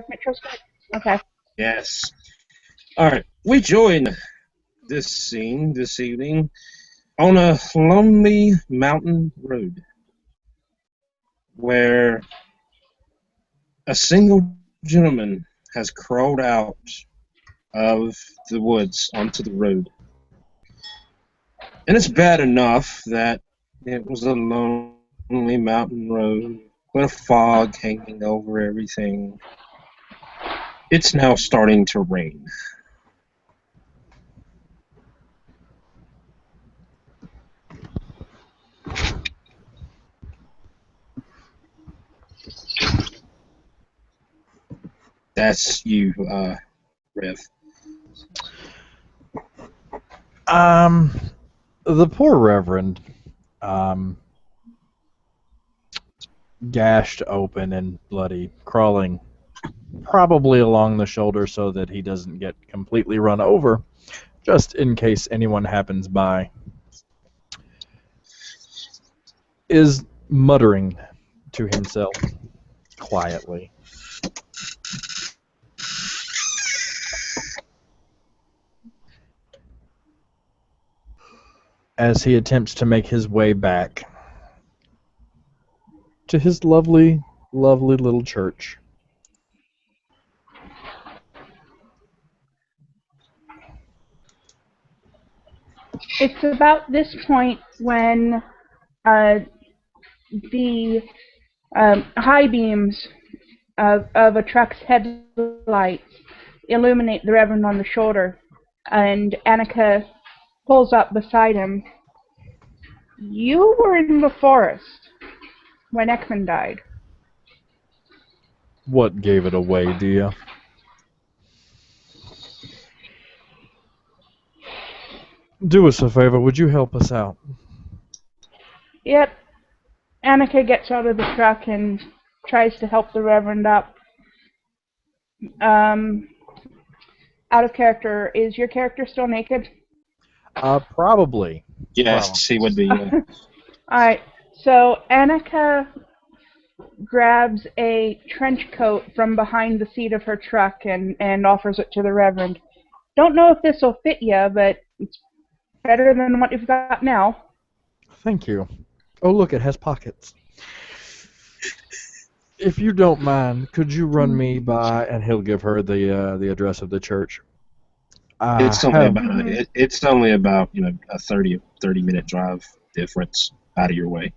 Metro's good. Okay. Yes. All right. We join this scene this evening on a lonely mountain road where a single gentleman has crawled out of the woods onto the road. And it's bad enough that it was a lonely mountain road with a fog hanging over everything. It's now starting to rain. That's you, Rev. The poor Reverend, gashed open and bloody, crawling probably along the shoulder so that he doesn't get completely run over, just in case anyone happens by, is muttering to himself quietly. As he attempts to make his way back to his lovely, lovely little church. It's about this point when the high beams of a truck's headlights illuminate the Reverend on the shoulder, and Annika pulls up beside him. You were in the forest when Ekman died. What gave it away, dear? Do us a favor, would you help us out? Yep. Annika gets out of the truck and tries to help the Reverend up. Out of character, is your character still naked? Probably. Yes, he would be. Alright, so Annika grabs a trench coat from behind the seat of her truck and offers it to the Reverend. Don't know if this will fit you, but it's better than what you've got now. Thank you. Oh, look, it has pockets. If you don't mind, could you run me by, and he'll give her the address of the church. It's only about a 30-minute drive difference out of your way.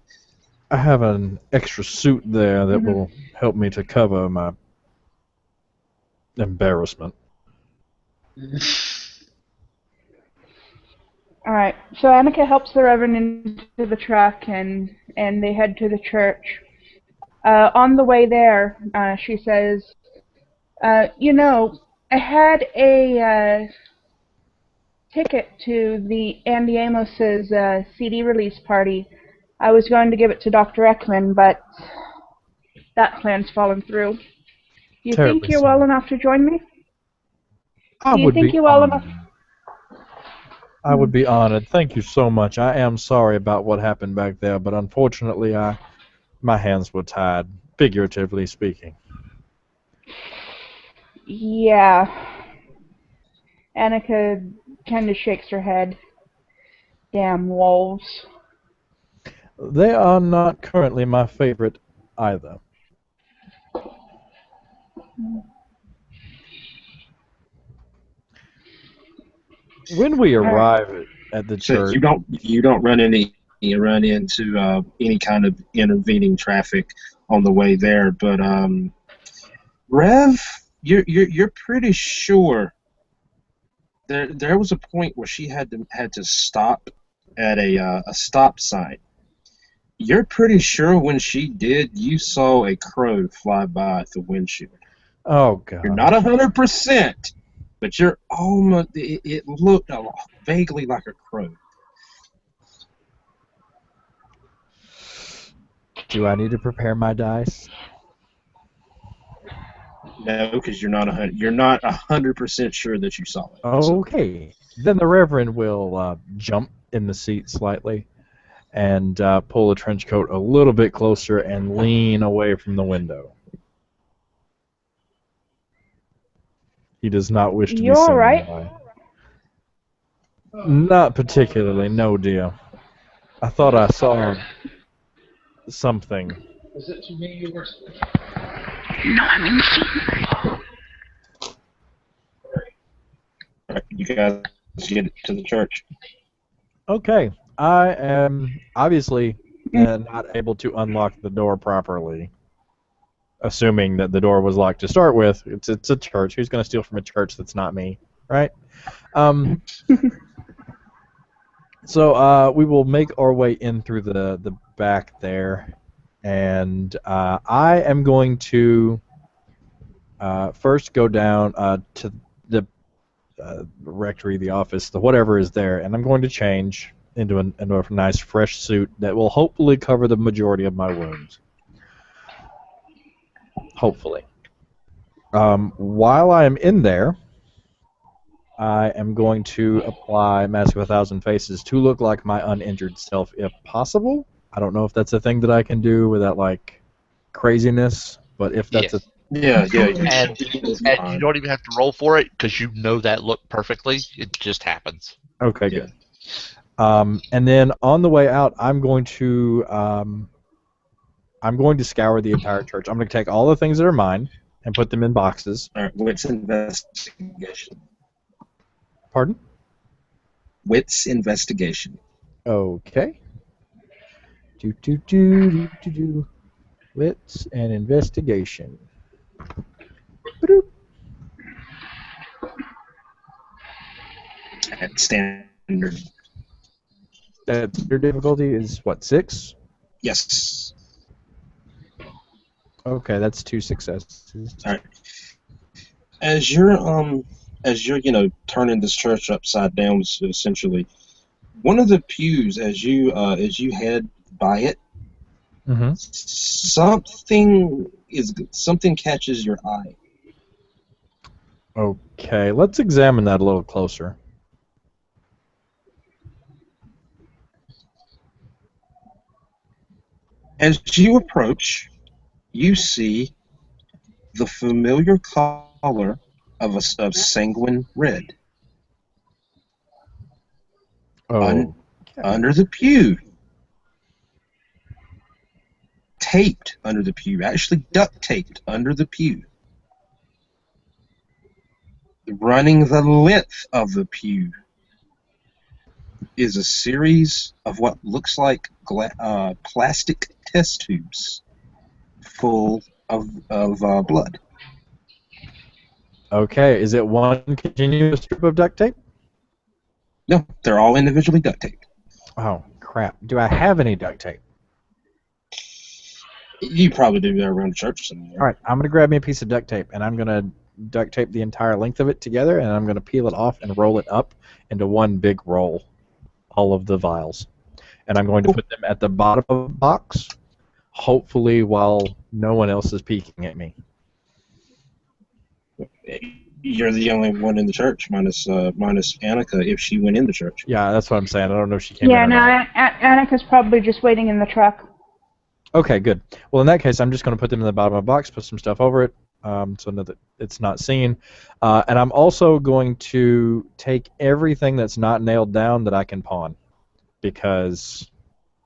I have an extra suit there that will help me to cover my embarrassment. Alright, so Annika helps the Reverend into the truck and they head to the church. On the way there, she says, I had a ticket to the Andi Amos's CD release party. I was going to give it to Dr. Ekman, but that plan's fallen through. You think you're well enough to join me? I would be honored. Thank you so much. I am sorry about what happened back there, but unfortunately, my hands were tied, figuratively speaking. Yeah. Annika kind of shakes her head. Damn wolves. They are not currently my favorite either. When we arrive at the church, you don't run into any kind of intervening traffic on the way there, but Rev, you're pretty sure there was a point where she had to stop at a stop sign. You're pretty sure when she did, you saw a crow fly by the windshield. Oh God! You're not 100%, but you're almost. It looked vaguely like a crow. Do I need to prepare my dice? No, because you're not 100% sure that you saw it. Okay, then the Reverend will jump in the seat slightly and pull the trench coat a little bit closer and lean away from the window. He does not wish to be You seen alright? by. Not particularly, no, dear. I thought I saw something. No, I'm in the scene. Right, you guys get to the church. Okay, I am obviously not able to unlock the door properly. Assuming that the door was locked to start with, it's a church. Who's going to steal from a church that's not me, right? So we will make our way in through the back there, and I am going to first go down to the rectory, the office, the whatever is there, and I'm going to change into a nice fresh suit that will hopefully cover the majority of my wounds. Hopefully. While I am in there, I am going to apply Mask of 1,000 Faces to look like my uninjured self, if possible. I don't know if that's a thing that I can do without, like, craziness, but if that's Yes. Yeah. And you don't even have to roll for it because you know that look perfectly. It just happens. Okay, Yeah. good. And then on the way out, I'm going to scour the entire church. I'm going to take all the things that are mine and put them in boxes. All right, wits investigation. Pardon? Wits investigation. Okay. Wits and investigation. Ba-doop. At standard. Your difficulty is what, 6? Yes. Okay, that's 2 successes. All right. As you're turning this church upside down, essentially, one of the pews, as you head by it, Mm-hmm. something catches your eye. Okay, let's examine that a little closer. As you approach, you see the familiar color of sanguine red. Oh. Under the pew. Taped under the pew. Actually duct taped under the pew. Running the length of the pew is a series of what looks like plastic test tubes full of blood. Okay, is it one continuous strip of duct tape? No, they're all individually duct taped. Oh, crap. Do I have any duct tape? You probably do that around the church somewhere. All right, I'm going to grab me a piece of duct tape, and I'm going to duct tape the entire length of it together, and I'm going to peel it off and roll it up into one big roll, all of the vials. And I'm going to put them at the bottom of the box, hopefully while no one else is peeking at me. You're the only one in the church, minus Annika, if she went in the church. Yeah, that's what I'm saying. I don't know if she came in Yeah, or no, not. Annika's probably just waiting in the truck. Okay, good. Well, in that case, I'm just going to put them in the bottom of the box, put some stuff over it, so that it's not seen. And I'm also going to take everything that's not nailed down that I can pawn, because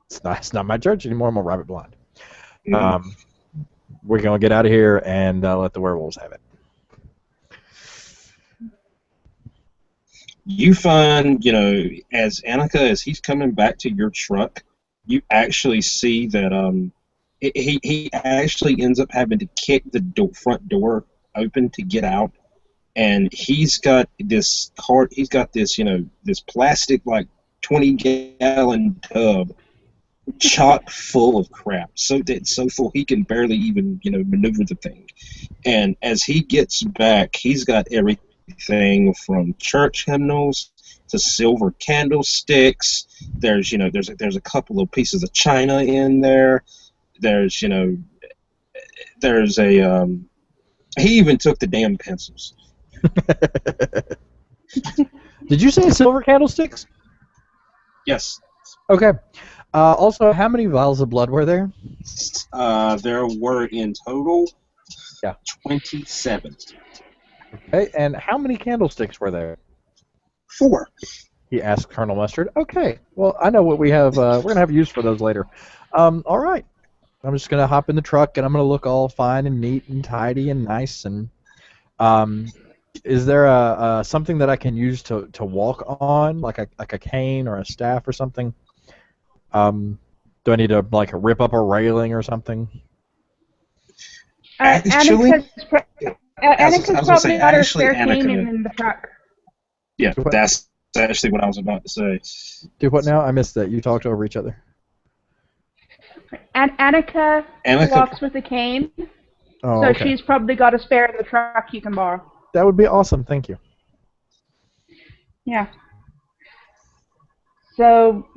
it's not my church anymore. I'm going to rob it blind. Mm-hmm. We're going to get out of here and let the werewolves have it. You find, as Annika, as he's coming back to your truck, you actually see that he actually ends up having to kick the front door open to get out, and he's got this cart. He's got this, this plastic like 20-gallon tub, chock full of crap, so full he can barely even maneuver the thing. And as he gets back, he's got everything from church hymnals to silver candlesticks. There's a couple of pieces of china in there. There's he even took the damn pencils. Did you say silver candlesticks? Yes. Okay. Also, how many vials of blood were there? There were in total 27. Okay, and how many candlesticks were there? 4. He asked Colonel Mustard. Okay, well, I know what we have. We're going to have use for those later. All right. I'm just going to hop in the truck, and I'm going to look all fine and neat and tidy and nice. And is there something that I can use to walk on, like a cane or a staff or something? Do I need to like rip up a railing or something? Actually, Annika's I was gonna say, probably got her actually, spare cane Annika. in the truck. Yeah, that's actually what I was about to say. Do what now? I missed that. You talked over each other. And Annika walks with a cane, Oh, so okay. she's probably got a spare in the truck you can borrow. That would be awesome. Thank you. Yeah. So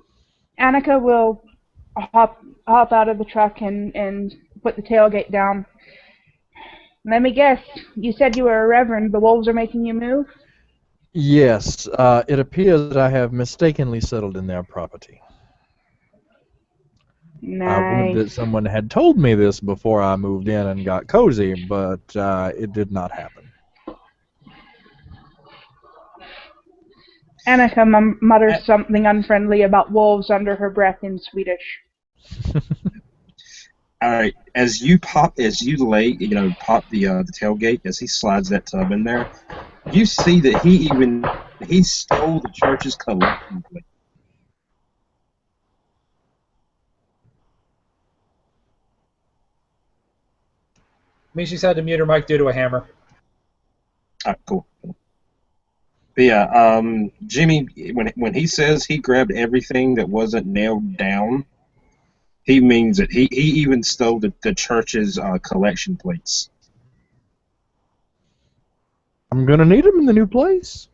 Annika will hop out of the truck and put the tailgate down. Let me guess. You said you were a reverend. The wolves are making you move? Yes. It appears that I have mistakenly settled in their property. I would Nice. that someone had told me this before I moved in and got cozy, but it did not happen. Annika mutters something unfriendly about wolves under her breath in Swedish. All right, as you pop the tailgate, as he slides that tub in there, you see that he stole the church's collection plate. Mishi's had to mute her mic due to a hammer. All right, cool. But yeah, Jimmy, when he says he grabbed everything that wasn't nailed down, he means it. He even stole the church's collection plates. I'm gonna need them in the new place.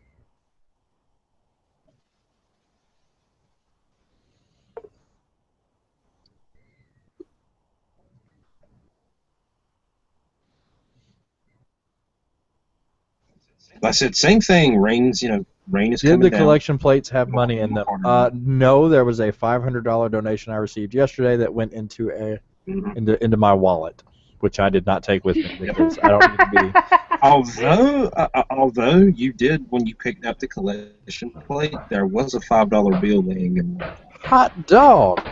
Like I said, same thing. Rain is coming down. Did the collection plates have money in them? No, there was a $500 donation I received yesterday that went into into my wallet, which I did not take with me because I don't need to be. Although you did when you picked up the collection plate, there was a $5 bill laying in there. Hot dog.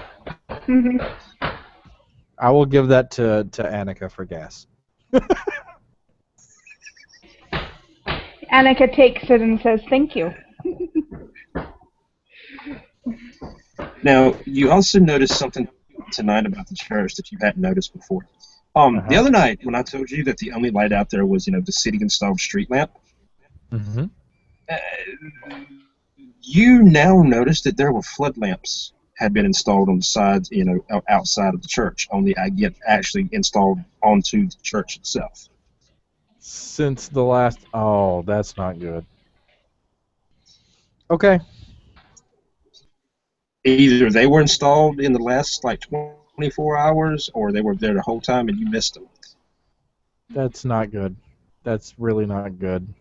I will give that to Annika for gas. Annika takes it and says, "Thank you." Now, you also noticed something tonight about the church that you hadn't noticed before. The other night, when I told you that the only light out there was, the city-installed street lamp, you now notice that there were flood lamps had been installed on the sides, outside of the church, only actually installed onto the church itself. Since the last... Oh, that's not good. Okay. Either they were installed in the last, 24 hours, or they were there the whole time and you missed them. That's not good. That's really not good.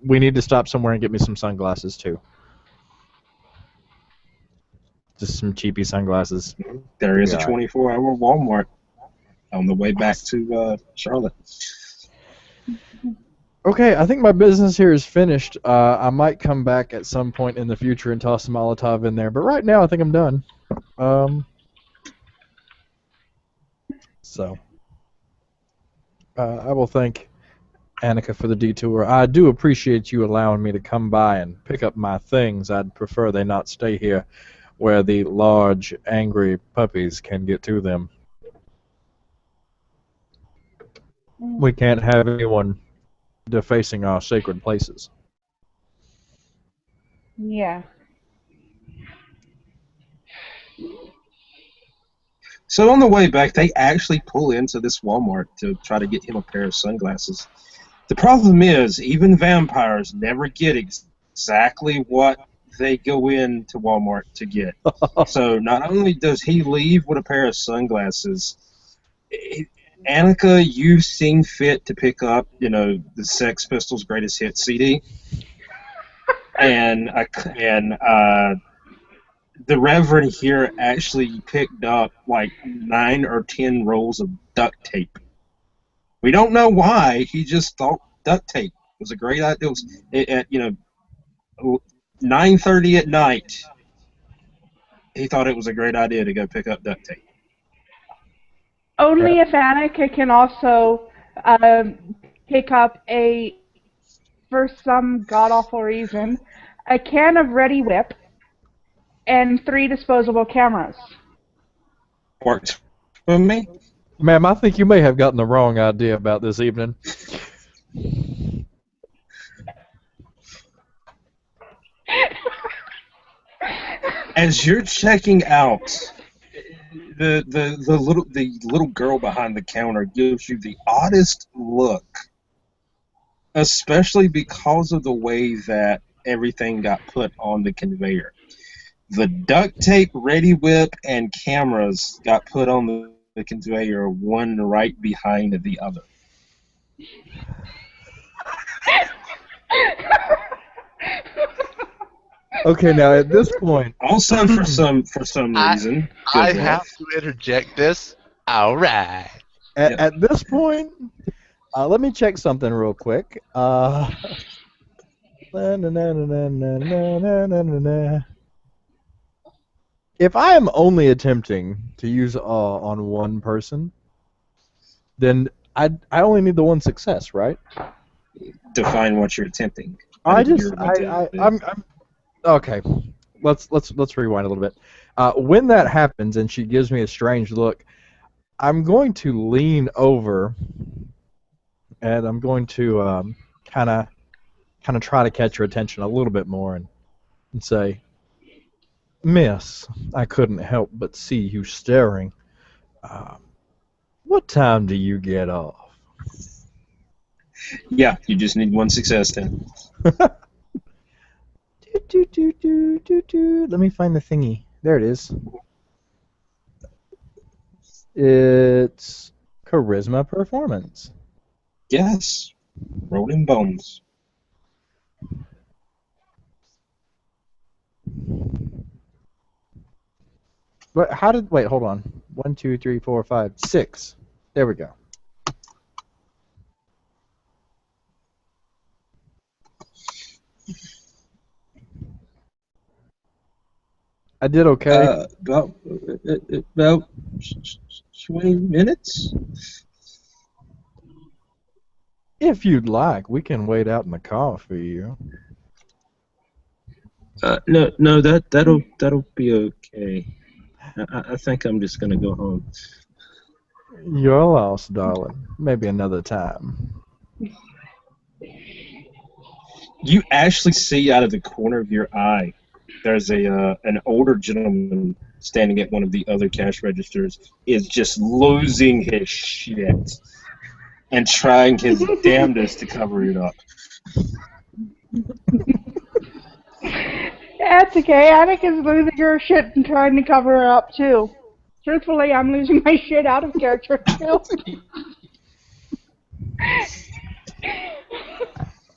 We need to stop somewhere and get me some sunglasses, too. Just some cheapy sunglasses. There is a 24-hour Walmart on the way back to Charlotte. Okay, I think my business here is finished. I might come back at some point in the future and toss some Molotov in there, but right now I think I'm done. So, I will thank Annika for the detour. I do appreciate you allowing me to come by and pick up my things. I'd prefer they not stay here where the large, angry puppies can get to them. We can't have anyone defacing our sacred places. Yeah. So on the way back, they actually pull into this Walmart to try to get him a pair of sunglasses. The problem is, even vampires never get exactly what they go into Walmart to get. So not only does he leave with a pair of sunglasses, Annika, you seem fit to pick up, the Sex Pistols' Greatest Hit CD, and the Reverend here actually picked up 9 or 10 rolls of duct tape. We don't know why. He just thought duct tape. It was a great idea. It was at 9:30 at night. He thought it was a great idea to go pick up duct tape. Only if Annika can also pick up for some god-awful reason, a can of Ready Whip and 3 disposable cameras. Works for me. Ma'am, I think you may have gotten the wrong idea about this evening. As you're checking out, the little girl behind the counter gives you the oddest look, especially because of the way that everything got put on the conveyor. The duct tape, Ready Whip, and cameras got put on the conveyor, one right behind the other. Okay, now at this point, Also, for some reason, I have to interject this. All right. at this point, let me check something real quick. If I am only attempting to use on one person, then I only need the one success, right? define what you're attempting. I'm okay. Let's rewind a little bit. When that happens and she gives me a strange look, I'm going to lean over and I'm going to kind of try to catch her attention a little bit more and say, "Miss, I couldn't help but see you staring. What time do you get off?" Yeah, you just need one success then. Let me find the thingy. There it is. It's charisma performance. Yes. Rolling bones. But wait, hold on. 1, 2, 3, 4, 5, 6. There we go. I did okay. About 20 minutes? If you'd like, we can wait out in the car for you. No, that'll be okay. I think I'm just gonna go home. You're lost, darling. Maybe another time. You actually see out of the corner of your eye, there's an older gentleman standing at one of the other cash registers, is just losing his shit and trying his damnedest to cover it up. That's okay. Annika's losing her shit and trying to cover her up too. Truthfully, I'm losing my shit out of character too.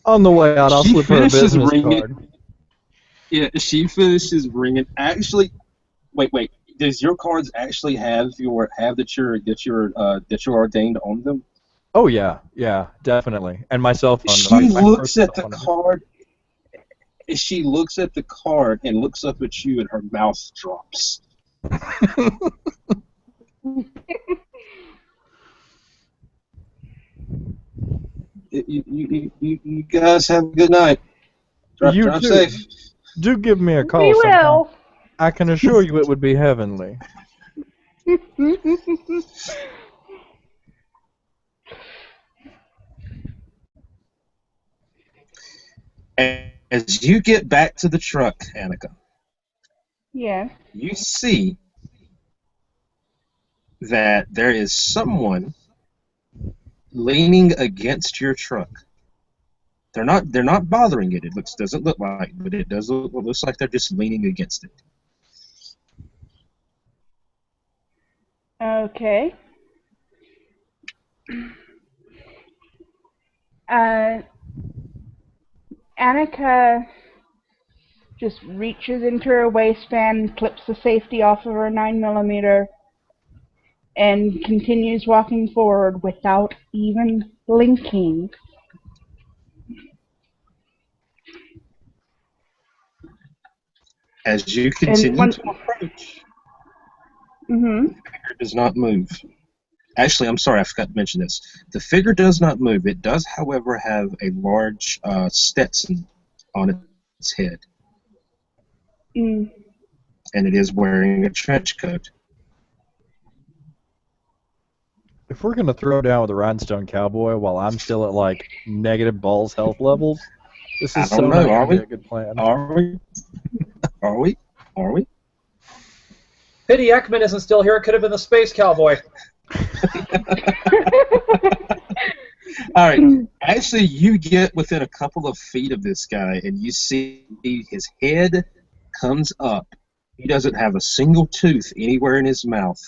On the way out, I'll She slip her a finishes business ringing. card. Yeah, she finishes ringing. Actually, wait. Does your cards actually have that you're ordained on them? Oh yeah, definitely. And my cell phone. She my looks personal at the phone. card. She looks at the card and looks up at you, and her mouth drops. You guys have a good night. You Drive too. safe. Do give me a call We sometime. will. I can assure you it would be heavenly. As you get back to the truck, Annika, Yeah. you see that there is someone leaning against your truck. They're not bothering it. It doesn't look like, but it looks like they're just leaning against it. Okay. Annika just reaches into her waistband, clips the safety off of her 9mm, and continues walking forward without even blinking. As you And continue to approach, Mm-hmm. the figure does not move. Actually, I'm sorry, I forgot to mention this. The figure does not move. It does, however, have a large Stetson on its head, Mm. and it is wearing a trench coat. If we're gonna throw down with a rhinestone cowboy while I'm still at like negative balls health levels, this I is don't so know, not are gonna be we? a good plan. Are we? Are we? Are we? Pity Ekman isn't still here. It could have been the Space Cowboy. All right. Actually, you get within a couple of feet of this guy, and you see his head comes up. He doesn't have a single tooth anywhere in his mouth.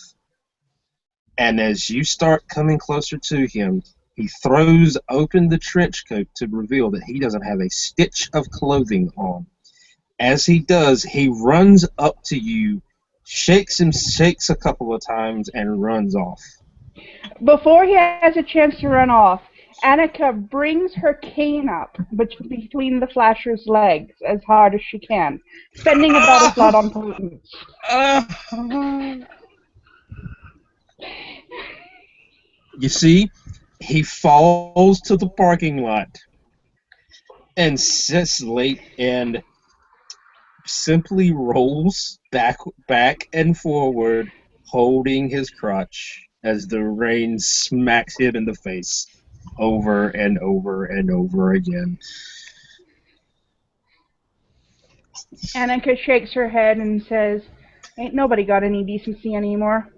And as you start coming closer to him, he throws open the trench coat to reveal that he doesn't have a stitch of clothing on. As he does, he runs up to you, shakes a couple of times, and runs off. Before he has a chance to run off, Annika brings her cane up between the Flasher's legs as hard as she can, spending about a slot on pollutants. You see, he falls to the parking lot and sits late and simply rolls back and forward, holding his crotch as the rain smacks him in the face over and over and over again. Annika shakes her head and says, "Ain't nobody got any decency anymore."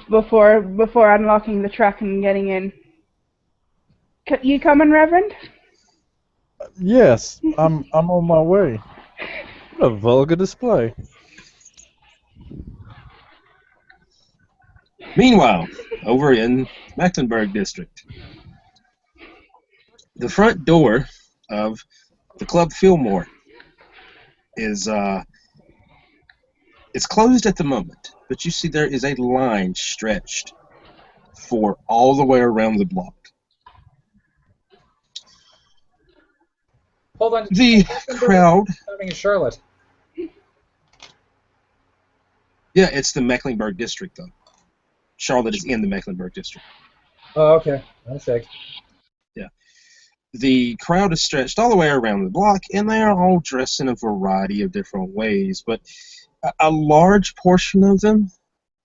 Before unlocking the truck and getting in. You coming, Reverend? Yes, I'm on my way. What a vulgar display. Meanwhile, over in Mecklenburg District, the front door of the Club Fillmore is it's closed at the moment, but you see there is a line stretched for all the way around the block. Hold on. The crowd. Having Charlotte. Yeah, it's the Mecklenburg District, though. Charlotte is in the Mecklenburg District. Oh, okay. That's sick. Yeah. The crowd is stretched all the way around the block, and they are all dressed in a variety of different ways, but a large portion of them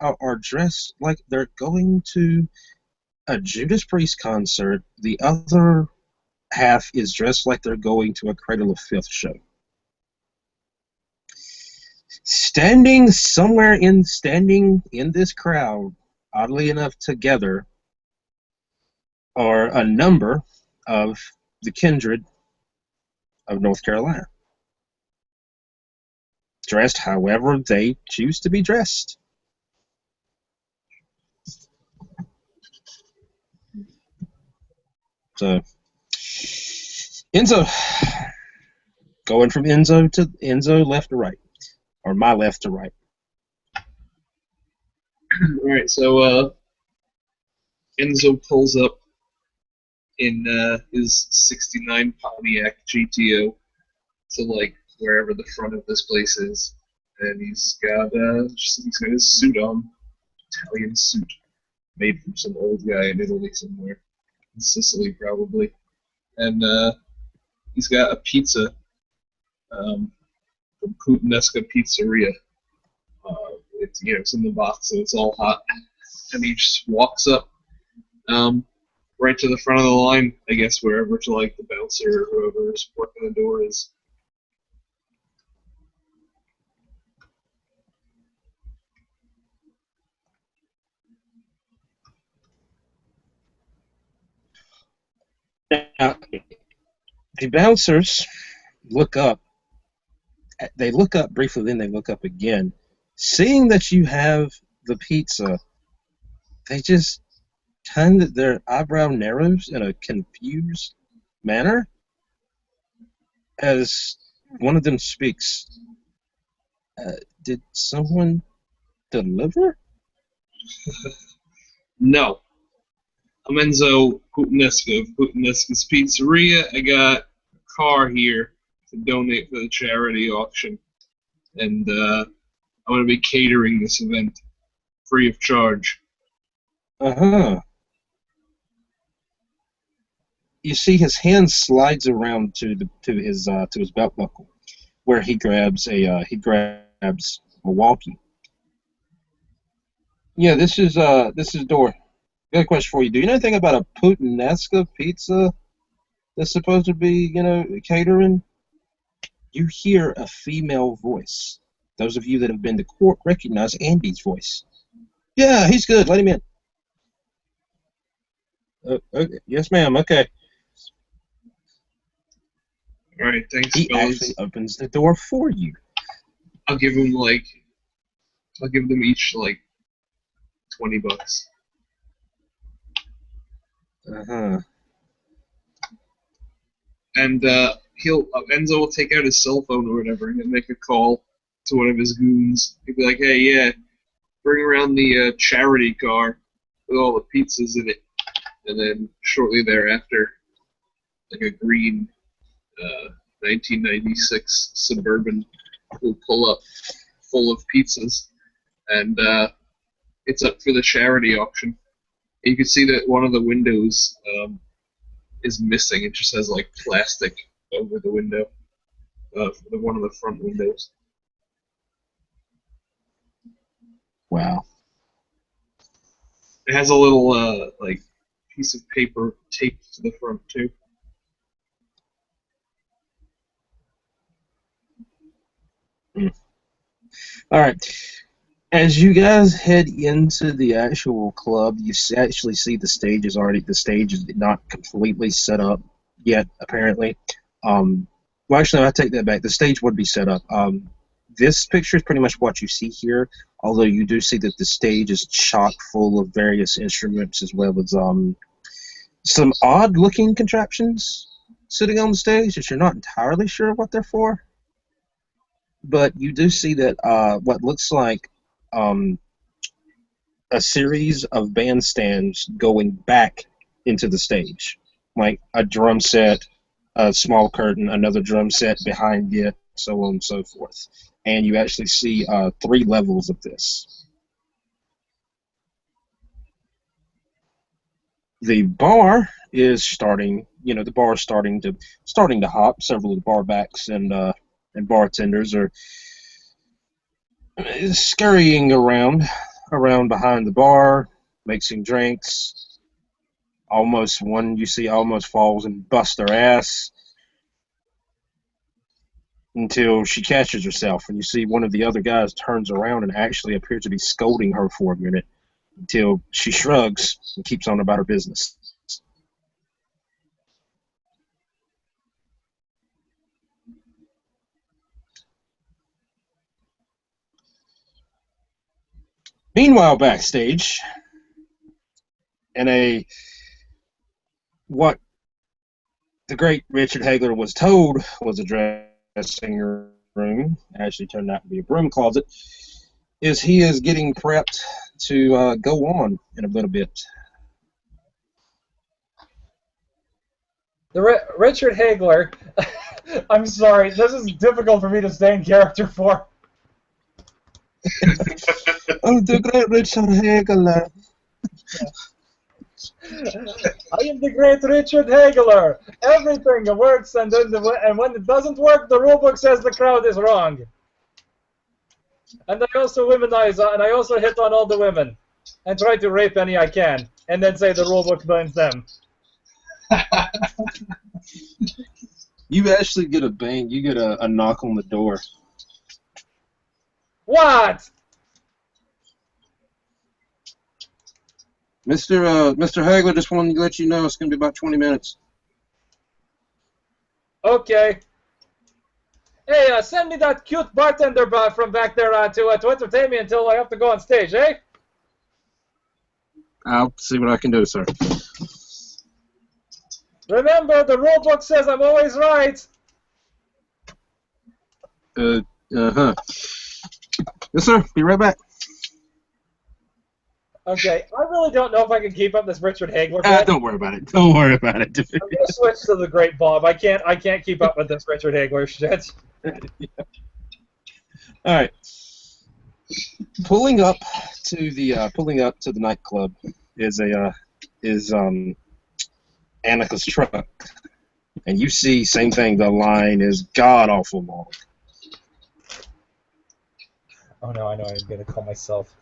are dressed like they're going to a Judas Priest concert. The other half is dressed like they're going to a Cradle of Filth show. Standing in this crowd, oddly enough together, are a number of the Kindred of North Carolina. Dressed however they choose to be dressed. So, Enzo. Going from Enzo left to right. Or my left to right. Alright, so Enzo pulls up in his 69 Pontiac GTO to like wherever the front of this place is. And he's got his suit on. Italian suit. Made from some old guy in Italy somewhere. In Sicily, probably. And he's got a pizza from Puttanesca Pizzeria. It's in the box, so it's all hot. And he just walks up right to the front of the line, I guess, wherever to like the bouncer or whoever is working the door is. Now, the bouncers look up. They look up briefly, then they look up again. Seeing that you have the pizza, they just turn their eyebrow narrows in a confused manner as one of them speaks. Did someone deliver? No. I'm Enzo Puttanesca of Puttanesca's Pizzeria. I got a car here to donate for the charity auction. and I'm going to be catering this event free of charge. Uh-huh. You see his hand slides around to his belt buckle, where he grabs a walkie. Yeah, this is Dor. Got a question for you. Do you know anything about a puttanesca pizza that's supposed to be, catering? You hear a female voice. Those of you that have been to court recognize Andy's voice. Yeah, he's good. Let him in. Okay. Yes, ma'am. Okay. All right, thanks, He fellas. actually opens the door for you. I'll give them each like $20. Uh-huh. And Enzo will take out his cell phone or whatever and make a call to one of his goons. He'll be like, "Hey, yeah, bring around the charity car with all the pizzas in it." And then shortly thereafter, like a green 1996 Suburban will pull up full of pizzas, and it's up for the charity auction. You can see that one of the windows is missing. It just has like plastic over the window, one of the front windows. Wow. It has a little like piece of paper taped to the front too. All right. As you guys head into the actual club, you actually see the stage is not completely set up yet, apparently. Well, actually, I take that back. The stage would be set up. This picture is pretty much what you see here, although you do see that the stage is chock full of various instruments as well as some odd-looking contraptions sitting on the stage that you're not entirely sure what they're for. But you do see that what looks like a series of bandstands going back into the stage, like a drum set, a small curtain, another drum set behind it, so on and so forth. And you actually see 3 levels of this. The bar is starting to hop. Several of the bar backs and bartenders are scurrying around behind the bar, mixing drinks. One you see almost falls and busts her ass until she catches herself, and you see one of the other guys turns around and actually appears to be scolding her for a minute until she shrugs and keeps on about her business. Meanwhile, backstage, in what the great Richard Hagler was told was a dressing room, actually turned out to be a broom closet, is he is getting prepped to go on in a little bit. Richard Hagler, I'm sorry, this is difficult for me to stay in character for. Oh, the great Richard Hagler. I am the great Richard Hagler. Everything works, and when it doesn't work, the rulebook says the crowd is wrong. And I also womanize, and I also hit on all the women, and try to rape any I can, and then say the rulebook blames them. You actually get a bang. You get a knock on the door. What? Mr. Hagler, just wanted to let you know it's going to be about 20 minutes. Okay. Hey, send me that cute bartender from back there to entertain me until I have to go on stage, eh? I'll see what I can do, sir. Remember, the rulebook says I'm always right. Uh-huh. Yes, sir. Be right back. Okay, I really don't know if I can keep up this Richard Hagler bit. Don't worry about it. Don't worry about it. I'm gonna switch to the Great Bob. I can't keep up with this Richard Hagler shit. All right. Pulling up to the nightclub is Annika's truck, and you see same thing. The line is god awful long. Oh no, I know I'm gonna call myself.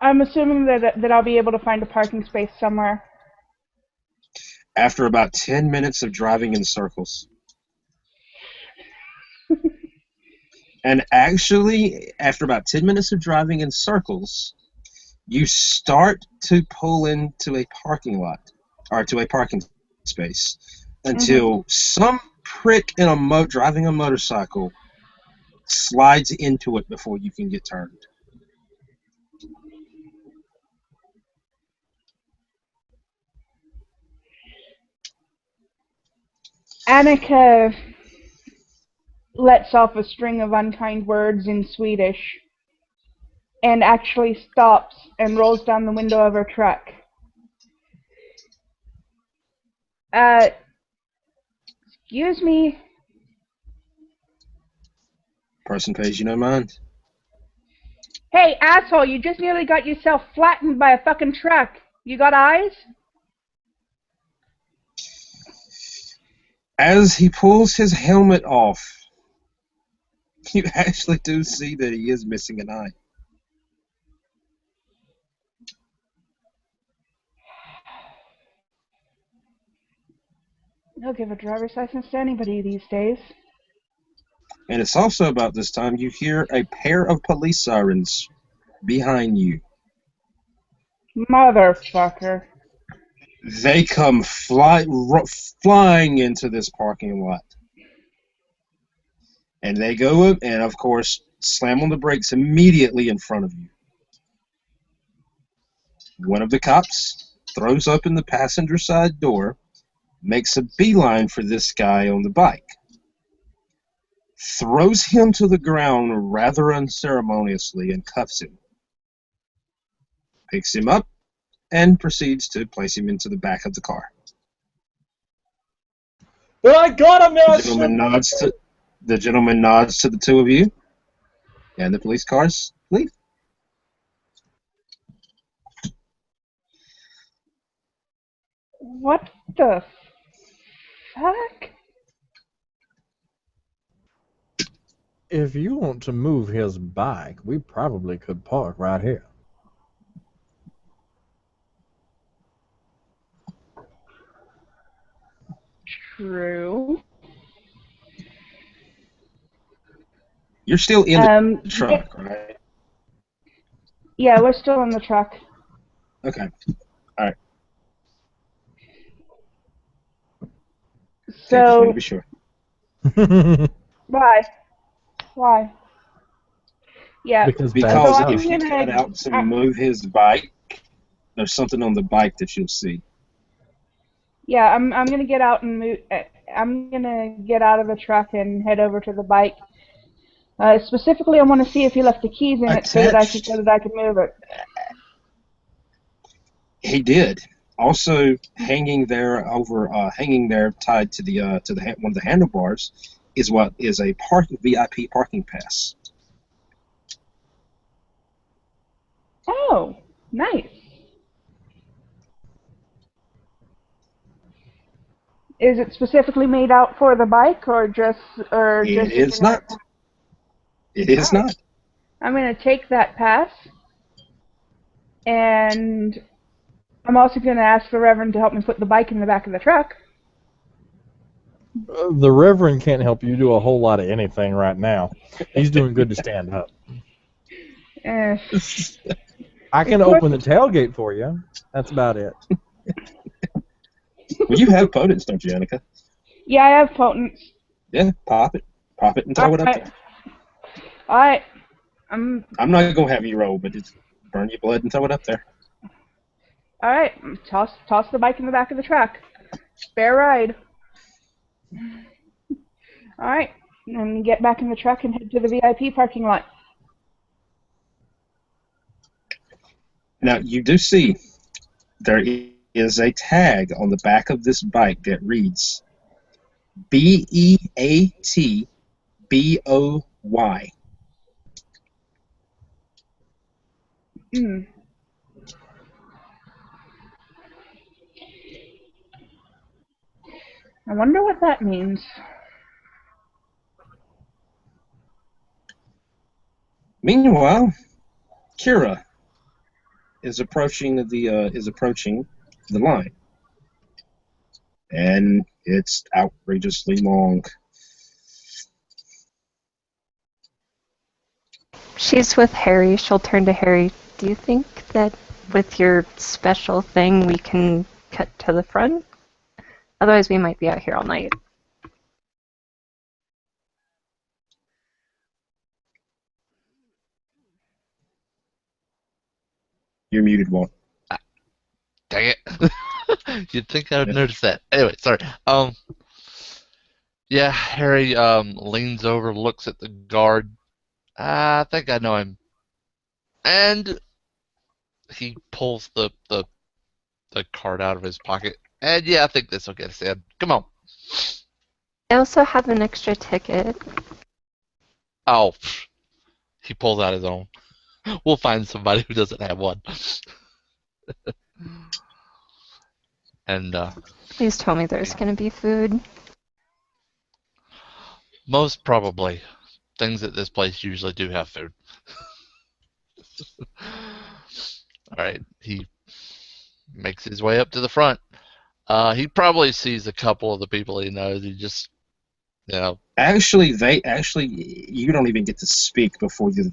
I'm assuming that I'll be able to find a parking space somewhere. After about 10 minutes of driving in circles. And actually, after about 10 minutes of driving in circles, you start to pull into a parking lot, or to a parking space, until some prick in driving a motorcycle slides into it before you can get turned. Annika lets off a string of unkind words in Swedish and actually stops and rolls down the window of her truck. Excuse me. Person pays you no mind. Hey, asshole, you just nearly got yourself flattened by a fucking truck. You got eyes? As he pulls his helmet off, you actually do see that he is missing an eye. They'll give a driver's license to anybody these days. And it's also about this time you hear a pair of police sirens behind you. Motherfucker. They come flying into this parking lot. And they go up and, of course, slam on the brakes immediately in front of you. One of the cops throws open the passenger side door, makes a beeline for this guy on the bike, throws him to the ground rather unceremoniously and cuffs him, picks him up, and proceeds to place him into the back of the car. But I got him, The gentleman nods to the two of you, and the police cars leave. What the fuck? If you want to move his bike, we probably could park right here. True. You're still in the truck, right? Yeah, we're still in the truck. Okay. All right. So, just want to be sure. Why? Why? Yeah. Because so if you cut out to move his bike, there's something on the bike that you'll see. Yeah, I'm gonna get out and move. I'm gonna get out of the truck and head over to the bike. Specifically, I want to see if he left the keys in it so that I could move it. He did. Also, hanging there, tied to the one of the handlebars, is what is a VIP parking pass. Oh, nice. Is it specifically made out for the bike, or just It is not. It is not. I'm gonna take that pass, and I'm also gonna ask the Reverend to help me put the bike in the back of the truck. The Reverend can't help you do a whole lot of anything right now. He's doing good to stand up. I can open the tailgate for you. That's about it. Well, you have potence, don't you, Annika? Yeah, I have potence. Yeah, pop it and throw it up there. Alright. I'm not gonna have you roll, but just burn your blood and throw it up there. Alright, toss the bike in the back of the truck. Spare ride. Alright, and get back in the truck and head to the VIP parking lot. Now, you do see there is a tag on the back of this bike that reads BEATBOY. Hmm. I wonder what that means. Meanwhile, Kira is approaching the line, and it's outrageously long. She's with Harry. She'll turn to Harry. Do you think that with your special thing we can cut to the front? Otherwise we might be out here all night. You're muted, Walt. Dang it. You'd think I would notice that. Anyway, sorry. Yeah, Harry leans over, looks at the guard. I think I know him. And he pulls the card out of his pocket. And yeah, I think this will get us in. Come on. I also have an extra ticket. Oh, he pulls out his own. We'll find somebody who doesn't have one. And Please tell me there's going to be food. most probably, things at this place usually do have food. Alright, he makes his way up to the front. He probably sees a couple of the people he knows. He just, you know. Actually, you don't even get to speak before you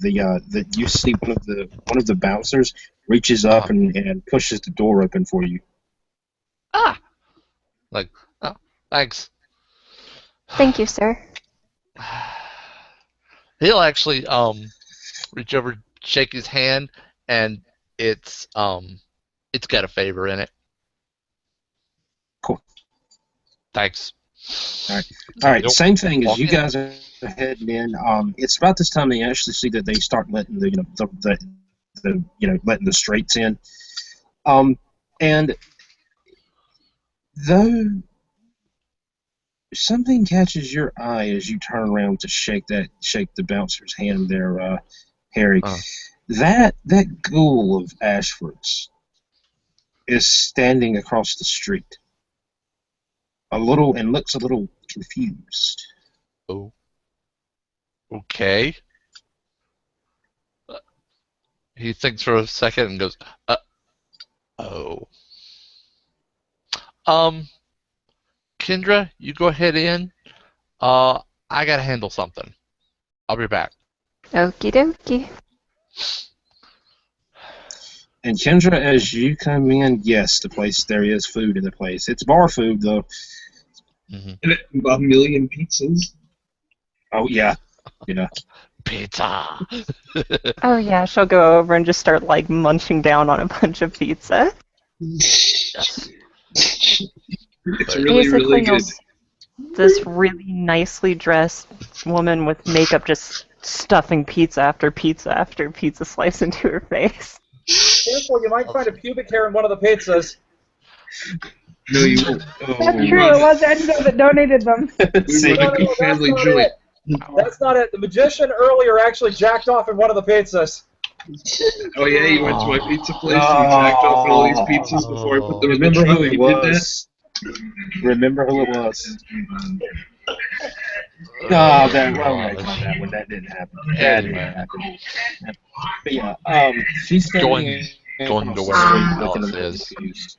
see one of the bouncers reaches up and pushes the door open for you. Ah! Like, oh, thanks. Thank you, sir. He'll actually reach over, shake his hand, and it's got a favor in it. Cool. Thanks. All right. Same thing as you guys are heading in. It's about this time they actually see that they start letting letting the straights in. And though something catches your eye as you turn around to shake the bouncer's hand there, Harry. That ghoul of Ashford's is standing across the street. Looks a little confused. Oh. Okay. He thinks for a second and goes, oh. Kendra, you go ahead in. I gotta handle something. I'll be back. Okie dokie. And Kendra, as you come in, yes, there is food in the place. It's bar food, though. Mm-hmm. A million pizzas. Oh, yeah. Pizza! Oh yeah, she'll go over and just start like munching down on a bunch of pizza. Yes. It's really, really good. This really nicely dressed woman with makeup just stuffing pizza after pizza after pizza slice into her face. Careful, you might find a pubic hair in one of the pizzas. No, you won't. That's true. It was Enzo that donated them. We run a good family joint. That's not it. The magician earlier actually jacked off in one of the pizzas. Oh yeah, you went to my pizza place and you jacked off on all these pizzas before I put them in the Remember truck. who he was. Remember who it was. No, that didn't happen. That didn't happen. But yeah, she's standing going to where Alice is. Confused.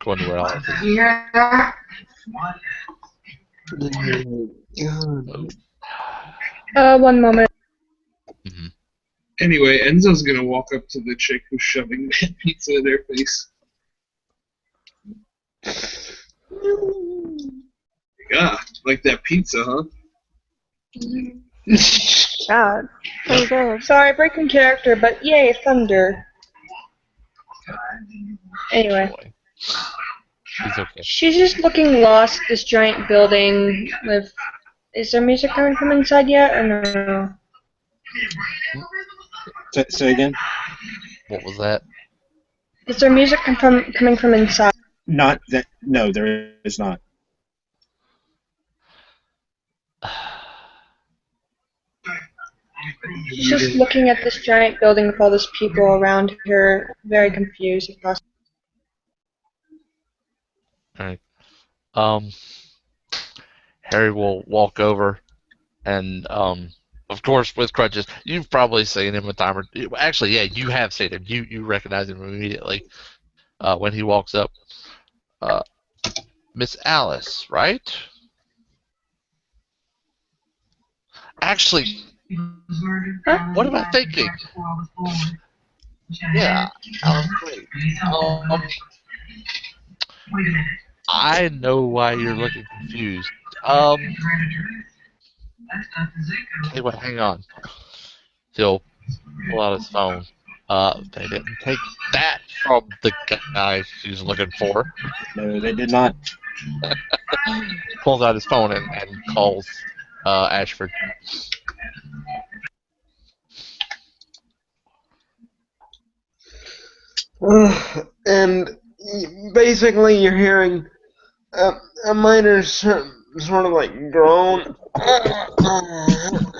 Going to where Alice is. One moment. Mm-hmm. Anyway, Enzo's gonna walk up to the chick who's shoving that pizza in her face. Yeah, like that pizza, huh? God, pretty good. Sorry, breaking character, but yay, thunder. Anyway. He's okay. She's just looking lost, this giant building with... Is there music coming from inside yet, or no? Say again? What was that? Is there music coming from inside? Not that. No, there is not. She's just looking at this giant building with all these people around her, very confused. Alright. Harry will walk over and, of course, with crutches. You've probably seen him a time or two. Actually, yeah, you have seen him. You recognize him immediately when he walks up. Miss Alice, right? Actually, what am I thinking? Yeah, Alice, great. I know why you're looking confused. Hey, what? Hang on. He'll pull out his phone. They didn't take that from the guy she's looking for. No, they did not. Pulls out his phone and calls Ashford. And basically, you're hearing a minor sort of like groan.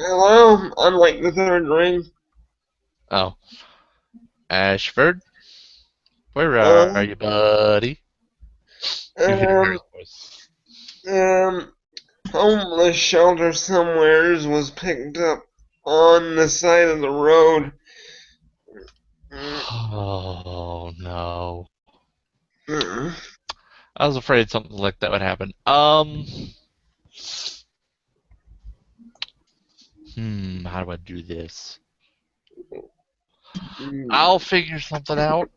Hello? On like the third ring. Oh. Ashford? Where are you, buddy? You can hear his voice. Homeless shelter somewheres was picked up on the side of the road. Oh, no. Uh, I was afraid something like that would happen. How do I do this? I'll figure something out.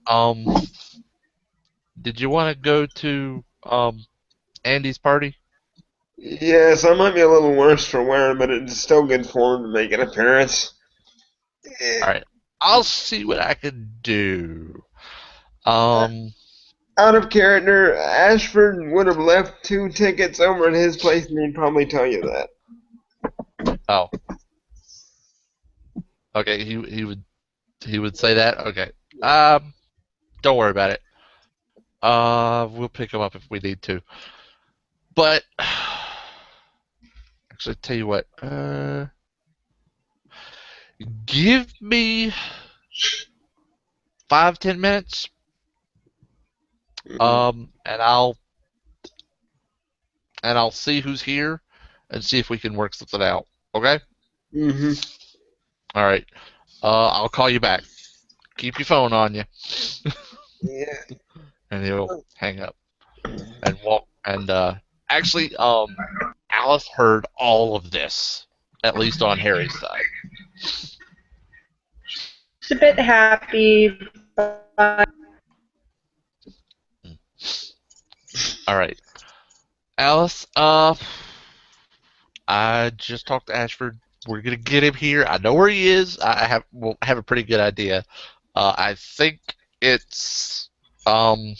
Did you want to go to, Andy's party? Yes, I might be a little worse for wear, but it's still good form to make an appearance. Alright. I'll see what I can do. Out of character, Ashford would have left 2 tickets over at his place, and he'd probably tell you that. Oh. Okay, he would say that? Okay. Don't worry about it. We'll pick him up if we need to. But actually, tell you what. Give me 5-10 minutes. And I'll see who's here and see if we can work something out. Okay? All right. I'll call you back. Keep your phone on you. Yeah. And he'll hang up and walk. And actually, Alice heard all of this, at least on Harry's side. She's a bit happy, but All right, Alice. I just talked to Ashford. We're gonna get him here. I know where he is. We'll have a pretty good idea. I think it's yeah,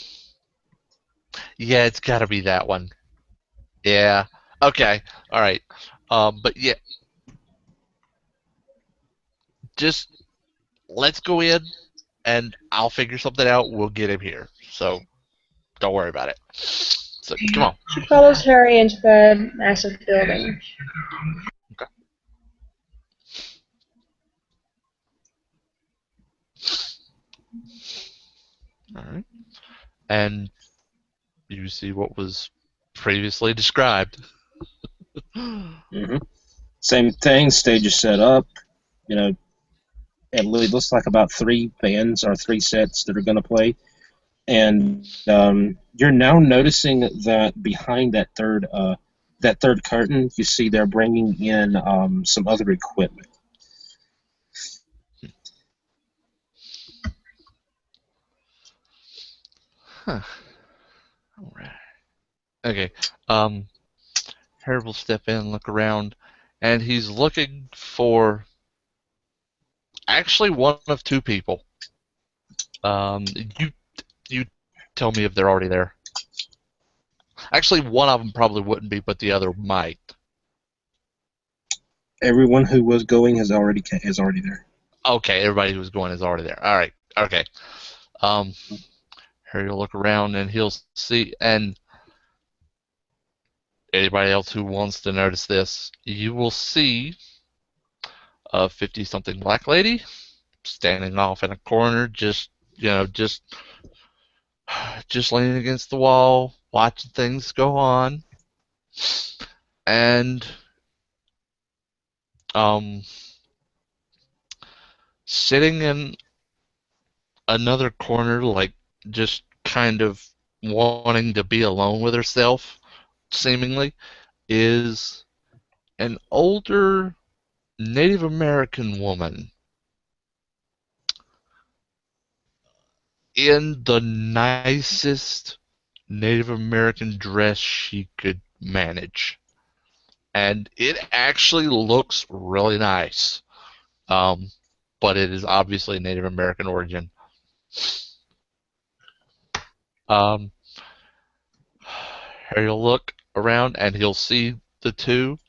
it's gotta be that one. Yeah. Okay. All right. But yeah, just let's go in, and I'll figure something out. We'll get him here. So don't worry about it. So come on. she follows Harry into the massive building. Okay. All right. And you see what was previously described. Same thing. Stage is set up. You know, it looks like about 3 bands or 3 sets that are going to play. And you're now noticing that behind that third curtain, you see they're bringing in some other equipment. Huh. All right. Okay. Harry will step in, look around, and he's looking for actually one of 2 people. You tell me if they're already there. Actually, one of them probably wouldn't be, but the other might. Everyone who was going is already there. Okay, everybody who's going is already there. All right. Okay. Harry will look around and he'll see, and anybody else who wants to notice this, you will see a 50-something black lady standing off in a corner, just leaning against the wall, watching things go on, and sitting in another corner, like just kind of wanting to be alone with herself, seemingly, is an older Native American woman in the nicest Native American dress she could manage. And it actually looks really nice. But it is obviously Native American origin. Harry will look around and he'll see the two.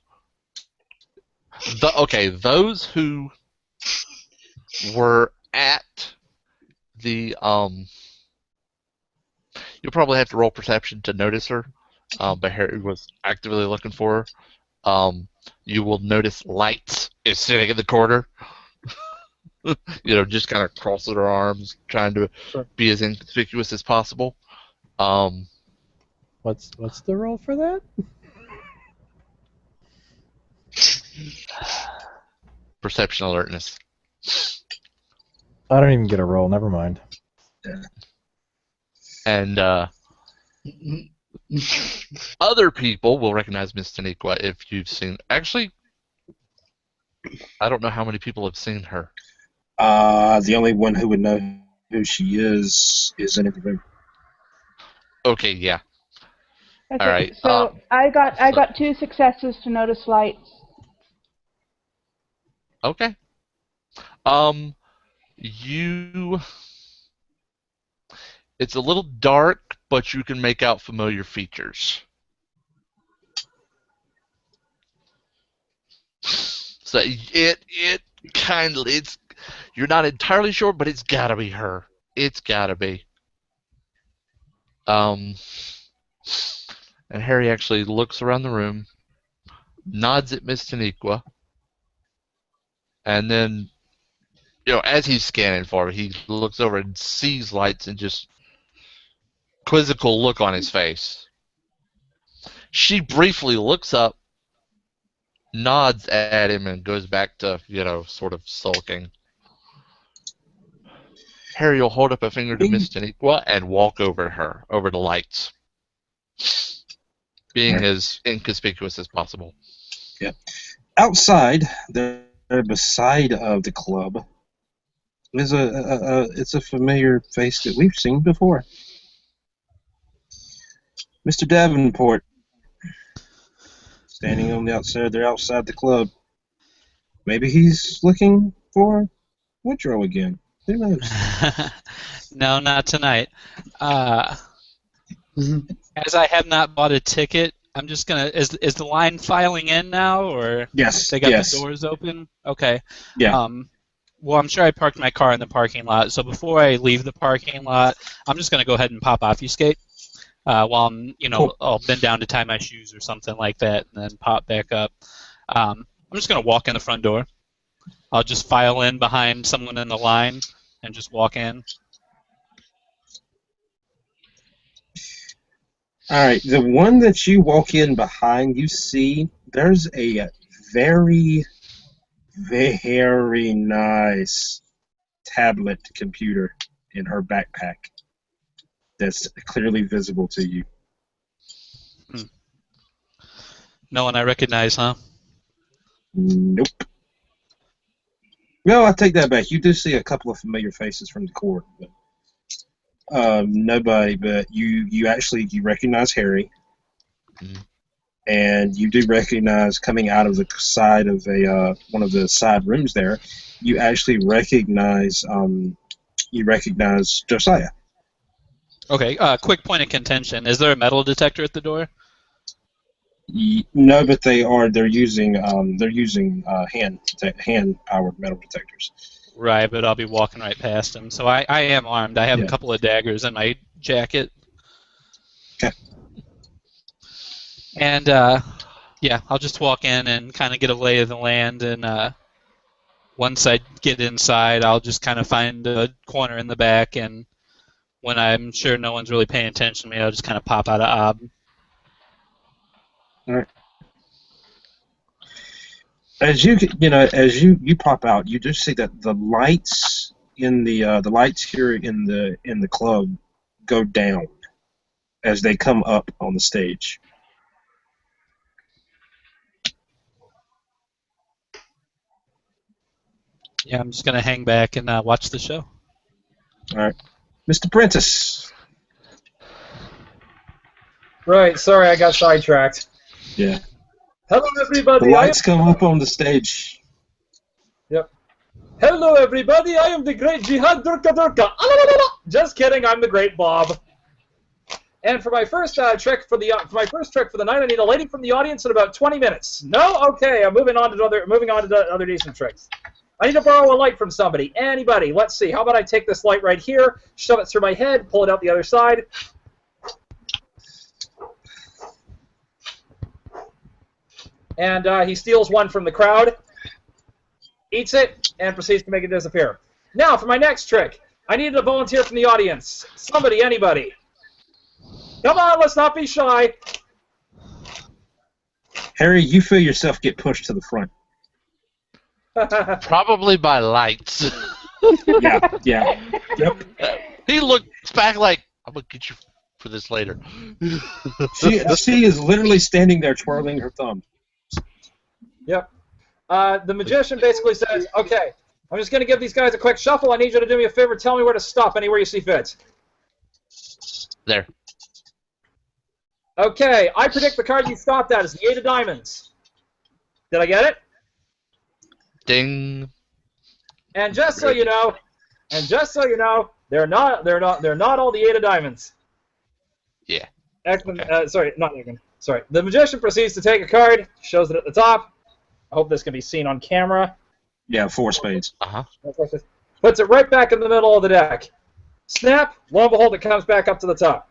Those who were at the you'll probably have to roll perception to notice her. But Harry was actively looking for her. You will notice Lights is sitting in the corner. Just kind of crossing her arms, trying to be as inconspicuous as possible. What's the roll for that? Perception alertness. I don't even get a roll. Never mind. And other people will recognize Miss Taniqua if you've seen. Actually, I don't know how many people have seen her. The only one who would know who she is in the room. Okay, yeah. Okay, All right. so I got 2 successes to notice Lights. Okay. It's a little dark, but you can make out familiar features. So you're not entirely sure, but it's gotta be her. It's gotta be. And Harry actually looks around the room, nods at Miss Taniqua, and then, as he's scanning for her, he looks over and sees Lights and just quizzical look on his face. She briefly looks up, nods at him, and goes back to, sort of sulking. Harry will hold up a finger to Miss Taniqua and walk over to Lights, being as inconspicuous as possible. Yeah. Outside, there beside of the club, is it's a familiar face that we've seen before. Mr. Davenport, standing on the outside. They're outside the club. Maybe he's looking for Woodrow again. Who knows? No, not tonight. As I have not bought a ticket, I'm just gonna. Is the line filing in now, or Yes. they got the doors open? Okay. Yeah. Well, I'm sure I parked my car in the parking lot, so before I leave the parking lot, I'm just gonna go ahead and pop obfuscate. While I'm, Cool. I'll bend down to tie my shoes or something like that, and then pop back up. I'm just gonna walk in the front door. I'll just file in behind someone in the line and just walk in. All right. The one that you walk in behind, you see there's a very, very nice tablet computer in her backpack that's clearly visible to you. No one I recognize, huh? Nope. No, I take that back. You do see a couple of familiar faces from the court, but nobody. But you recognize Harry, and you do recognize coming out of the side of one of the side rooms there. You actually recognize Josiah. Okay. Quick point of contention: is there a metal detector at the door? No, but they're using hand powered metal detectors. Right, but I'll be walking right past him. So I am armed. I have a couple of daggers in my jacket. Okay. And, yeah, I'll just walk in and kind of get a lay of the land. And once I get inside, I'll just kind of find a corner in the back. And when I'm sure no one's really paying attention to me, I'll just kind of pop out of ob. All right. As you pop out, you just see that the lights in the lights here in the club go down as they come up on the stage. Yeah, I'm just gonna hang back and watch the show. All right, Mr. Prentice. Right, sorry, I got sidetracked. Yeah. Hello, everybody. The lights come up on the stage. Yep. Hello, everybody. I am the great Jihad Durka Durka. Just kidding. I'm the great Bob. And for my first trick for the night, I need a lady from the audience in about 20 minutes. No, okay. I'm moving on to other decent tricks. I need to borrow a light from somebody. Anybody? Let's see. How about I take this light right here, shove it through my head, pull it out the other side. And he steals one from the crowd, eats it, and proceeds to make it disappear. Now, for my next trick, I needed a volunteer from the audience. Somebody, anybody. Come on, let's not be shy. Harry, you feel yourself get pushed to the front. Probably by lights. Yeah. Yep. He looks back like, I'm going to get you for this later. She is literally standing there twirling her thumb. Yep. The magician basically says, okay, I'm just going to give these guys a quick shuffle. I need you to do me a favor. Tell me where to stop anywhere you see fit. There. Okay, I predict the card you stopped at is the 8 of diamonds. Did I get it? Ding. And just so you know, they're not all the 8 of diamonds. Yeah. Sorry, not Ekman. Sorry. The magician proceeds to take a card, shows it at the top. I hope this can be seen on camera. Yeah, 4 spades. Uh-huh. Puts it right back in the middle of the deck. Snap, lo and behold, it comes back up to the top.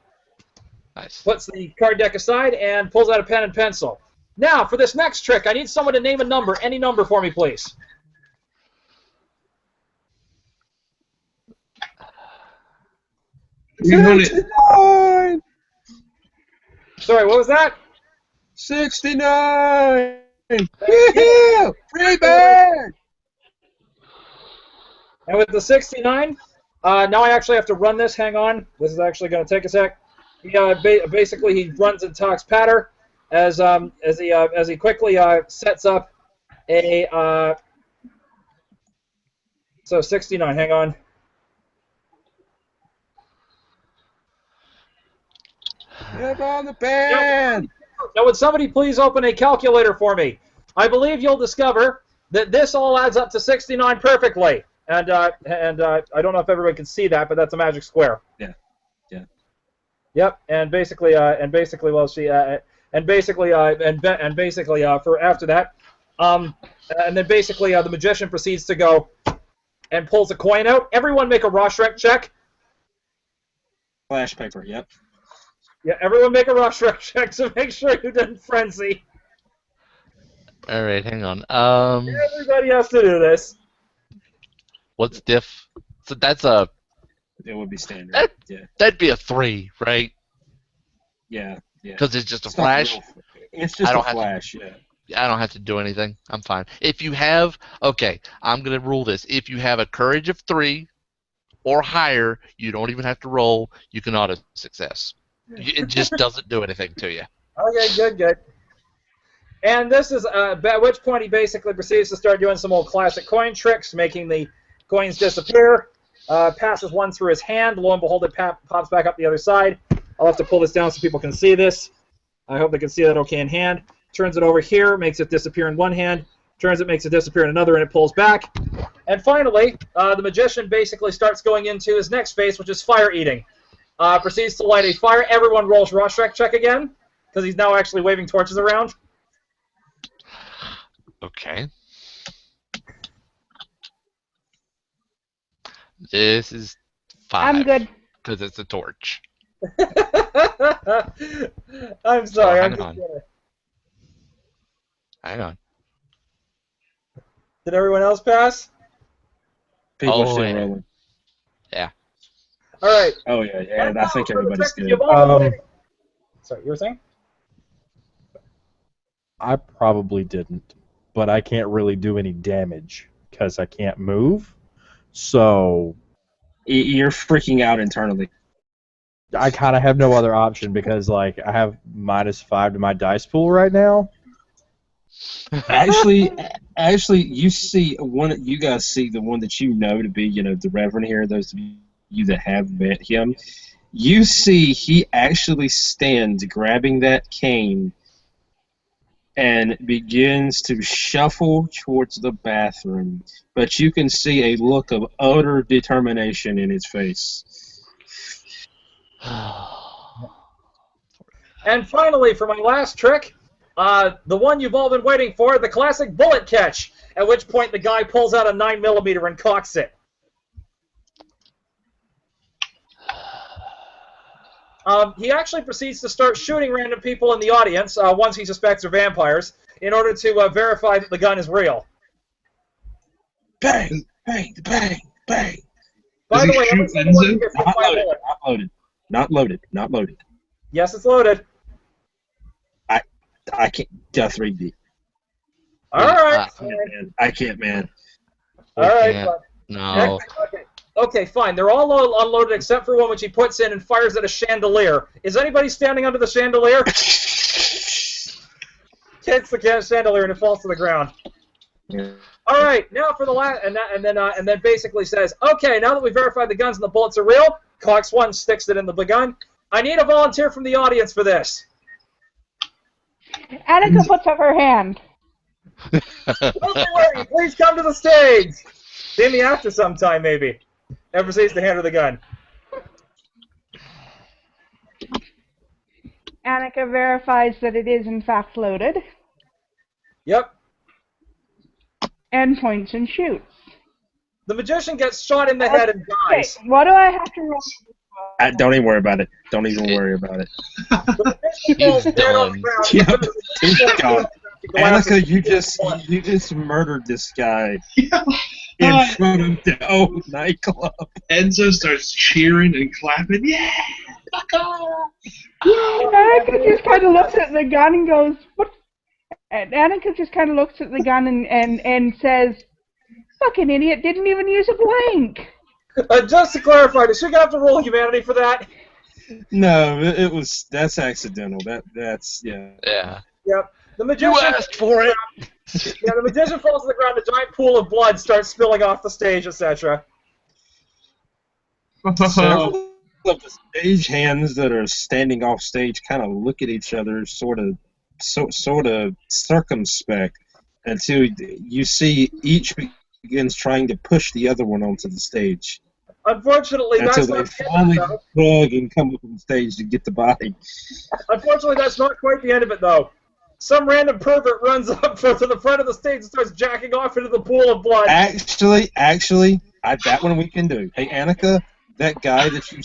Nice. Puts the card deck aside and pulls out a pen and pencil. Now, for this next trick, I need someone to name a number. Any number for me, please. $69. Sorry, what was that? 69. Woohoo! Free bird. And with the 69, now I actually have to run this. Hang on. This is actually going to take a sec. Basically, he runs and talks patter as he quickly sets up a. So 69. Hang on. Get on the pen. Now, would somebody please open a calculator for me? I believe you'll discover that this all adds up to 69 perfectly. And I don't know if everyone can see that, but that's a magic square. Yeah. Yep. And basically, for after that, and then basically the magician proceeds to go and pulls a coin out. Everyone make a Rorschach check. Flash paper. Yep. Yeah, everyone make a Rorschach check to make sure you didn't frenzy. All right, hang on. Everybody has to do this. What's diff? So that's a. It would be standard. That'd be a 3, right? Yeah. Because it's just a flash. It's just a flash. I don't have to do anything. I'm fine. If you have, okay, I'm gonna rule this. If you have a courage of 3 or higher, you don't even have to roll. You can auto success. It just doesn't do anything to you. Okay, good. And this is at which point he basically proceeds to start doing some old classic coin tricks, making the coins disappear. Passes one through his hand. Lo and behold, it pops back up the other side. I'll have to pull this down so people can see this. I hope they can see that okay in hand. Turns it over here, makes it disappear in one hand. Turns it, makes it disappear in another, and it pulls back. And finally, the magician basically starts going into his next phase, which is fire eating. Proceeds to light a fire. Everyone rolls Rorschach check again, because he's now actually waving torches around. Okay. This is 5. I'm good. Because it's a torch. I'm sorry. So, I'm just kidding. Hang on. Did everyone else pass? People are Oh, still yeah. rolling. All right. Oh yeah. I think everybody's good. Sorry, you were saying? I probably didn't, but I can't really do any damage because I can't move. So You're freaking out internally. I kind of have no other option because like I have -5 to my dice pool right now. Actually, you see one. You guys see the one that you know to be, the Reverend here. Those of you that have met him, you see he actually stands grabbing that cane and begins to shuffle towards the bathroom. But you can see a look of utter determination in his face. And finally, for my last trick, the one you've all been waiting for, the classic bullet catch, at which point the guy pulls out a 9mm and cocks it. He actually proceeds to start shooting random people in the audience once he suspects they're vampires in order to verify that the gun is real. Bang, bang, bang, bang. By the way, every single one of you gets hit by a bullet. Not loaded. Yes, it's loaded. I can't. Death 3D. All right. I can't, man. All right. Yeah. No. Okay, fine. They're all unloaded except for one which he puts in and fires at a chandelier. Is anybody standing under the chandelier? Hits the chandelier and it falls to the ground. Yeah. All right, now for the last, and then basically says, okay, now that we verified the guns and the bullets are real, cocks one, sticks it in the gun. I need a volunteer from the audience for this. Annika puts up her hand. Lady, please come to the stage. See me after sometime, maybe. And proceeds to hand her the gun. Annika verifies that it is in fact loaded. Yep. And points and shoots. The magician gets shot in the head and dies. Okay, what do I have to roll? Don't even worry about it. Don't even worry about it. He's done. Yep, he's gone. Annika, you just murdered this guy in front of the old nightclub. Enzo starts cheering and clapping. Yeah! Annika just kind of looks at the gun and goes, "What?" And Annika just kind of looks at the gun and says, "Fucking idiot! Didn't even use a blank." Just to clarify, does she have to roll humanity for that? No, that's accidental. That's yeah. Yeah. Yep. The magician. You asked for it. Yeah, the magician falls to the ground. A giant pool of blood starts spilling off the stage, etc. Several of the stage hands that are standing off stage kind of look at each other, sort of circumspect, until you see each begins trying to push the other one onto the stage. Unfortunately, until that's they not finally the end of it, bug and come up on stage to get the body. Unfortunately, that's not quite the end of it, though. Some random pervert runs up to the front of the stage and starts jacking off into the pool of blood. Actually, that one we can do. Hey, Annika, that guy that you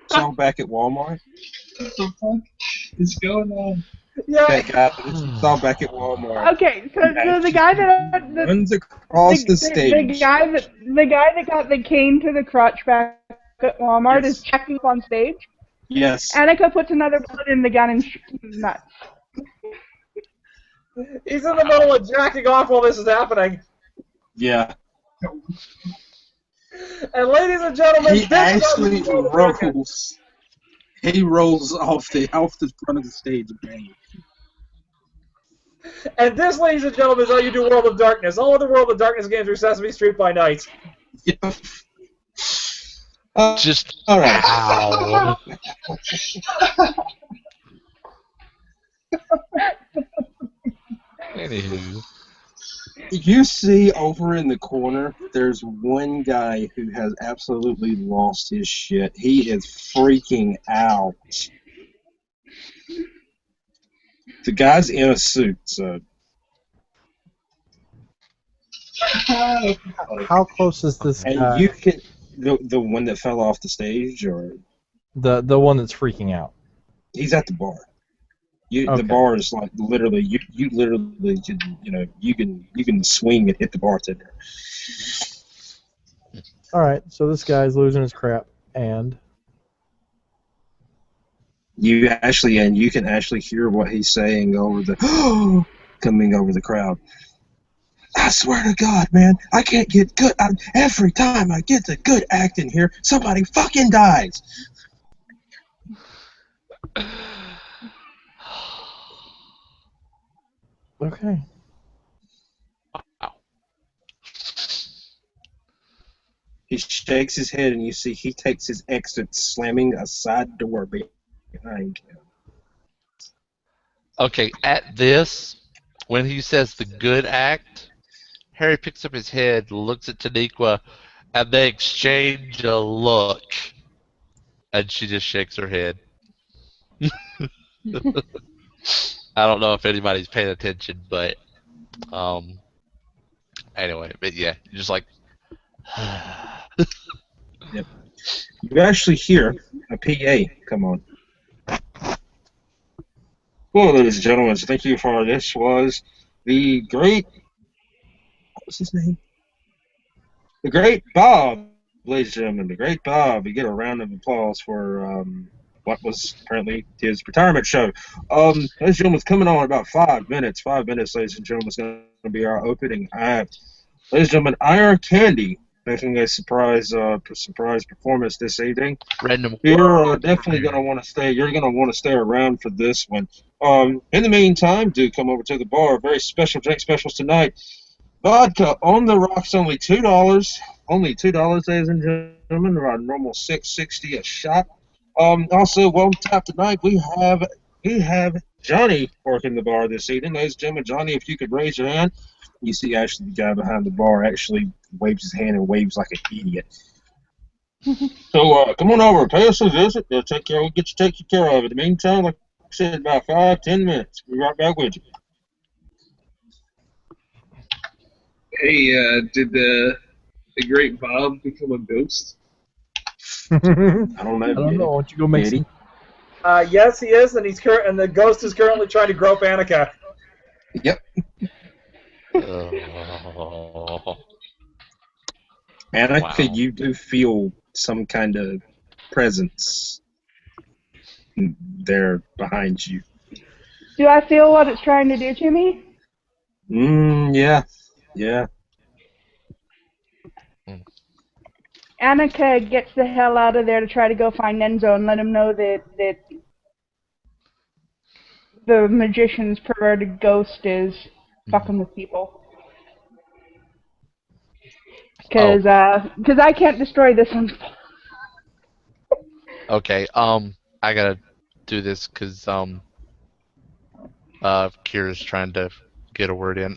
saw back at Walmart. What the fuck is going on? Yeah. That guy that you saw back at Walmart. Okay, so the guy that runs across the stage. The guy that got the cane to the crotch back at Walmart is checking up on stage. Yes. Annika puts another bullet in the gun and shoots his nuts. He's in the middle of jacking off while this is happening. Yeah. And ladies and gentlemen, He actually rolls. He rolls off the front of the stage, bang. And this, ladies and gentlemen, is how you do World of Darkness. All other World of Darkness games are Sesame Street by night. Yeah. Just all right. Ow. Anywho. You see over in the corner, there's one guy who has absolutely lost his shit. He is freaking out. The guy's in a suit, so. How close is this guy? And The one that fell off the stage, or The one that's freaking out. he's at the bar. The Okay. bar is like literally you literally can you can swing and hit the bartender. All right. So this guy's losing his crap, and You can actually hear what he's saying over the coming over the crowd. I swear to God, man, I can't get good. Every time I get the good act in here, somebody fucking dies. okay. He shakes his head, and you see he takes his exit, slamming a side door behind him. Okay, at this, when he says the good act, Harry picks up his head, looks at Taniqua, and they exchange a look. And she just shakes her head. I don't know if anybody's paying attention, but anyway, but yeah, you're just like Yep. You actually hear a PA come on. Well, ladies and gentlemen, so thank you for this. Was the great, what was his name? The great Bob, ladies and gentlemen, the great Bob. We get a round of applause for what was apparently his retirement show. Ladies and gentlemen, it's coming on in about 5 minutes. 5 minutes, ladies and gentlemen, is going to be our opening act. Ladies and gentlemen, Iron Candy making a surprise performance this evening. random. You're definitely going to want to stay. You're going to want to stay around for this one. In the meantime, do come over to the bar. Very special drink specials tonight. Vodka on the rocks, only $2. Only $2, ladies and gentlemen. Our normal $6.60 a shot. Also, on tap tonight, we have Johnny working the bar this evening, ladies and gentlemen. Johnny, if you could raise your hand. You see, actually, the guy behind the bar actually waves his hand and waves like an idiot. So come on over, pay us a visit. We'll get you taken care of. In the meantime, like I said, about 5-10 minutes. We'll be right back with you. Hey, did the great Bob become a ghost? I don't know. I don't know. Why don't you go make Eddie? some? Yes, he is, and the ghost is currently trying to grope Annika. Yep. Annika, Wow. you do feel some kind of presence there behind you. Do I feel what it's trying to do to me? Yeah. Annika gets the hell out of there to try to go find Enzo and let him know that the magician's perverted ghost is fucking with people. Because I can't destroy this one. Okay, I gotta do this because Kira's trying to get a word in.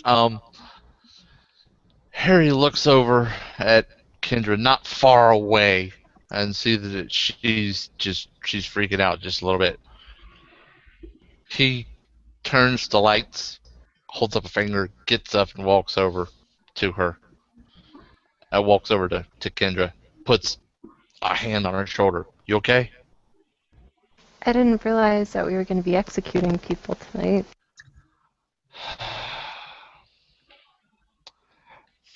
Harry looks over at Kindred, not far away, and see that she's freaking out just a little bit. He turns the lights, holds up a finger, gets up, and walks over to her. Walks over to Kendra, puts a hand on her shoulder. You okay? I didn't realize that we were going to be executing people tonight.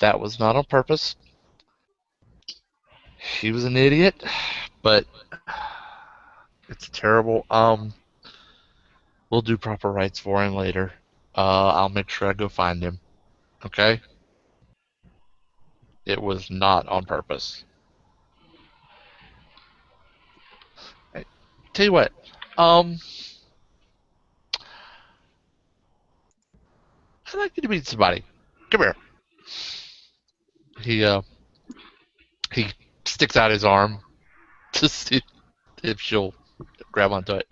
That was not on purpose. He was an idiot, but it's terrible. We'll do proper rights for him later. I'll make sure I go find him. Okay? It was not on purpose. Hey, tell you what, I'd like you to meet somebody. Come here. He sticks out his arm to see if she'll grab onto it.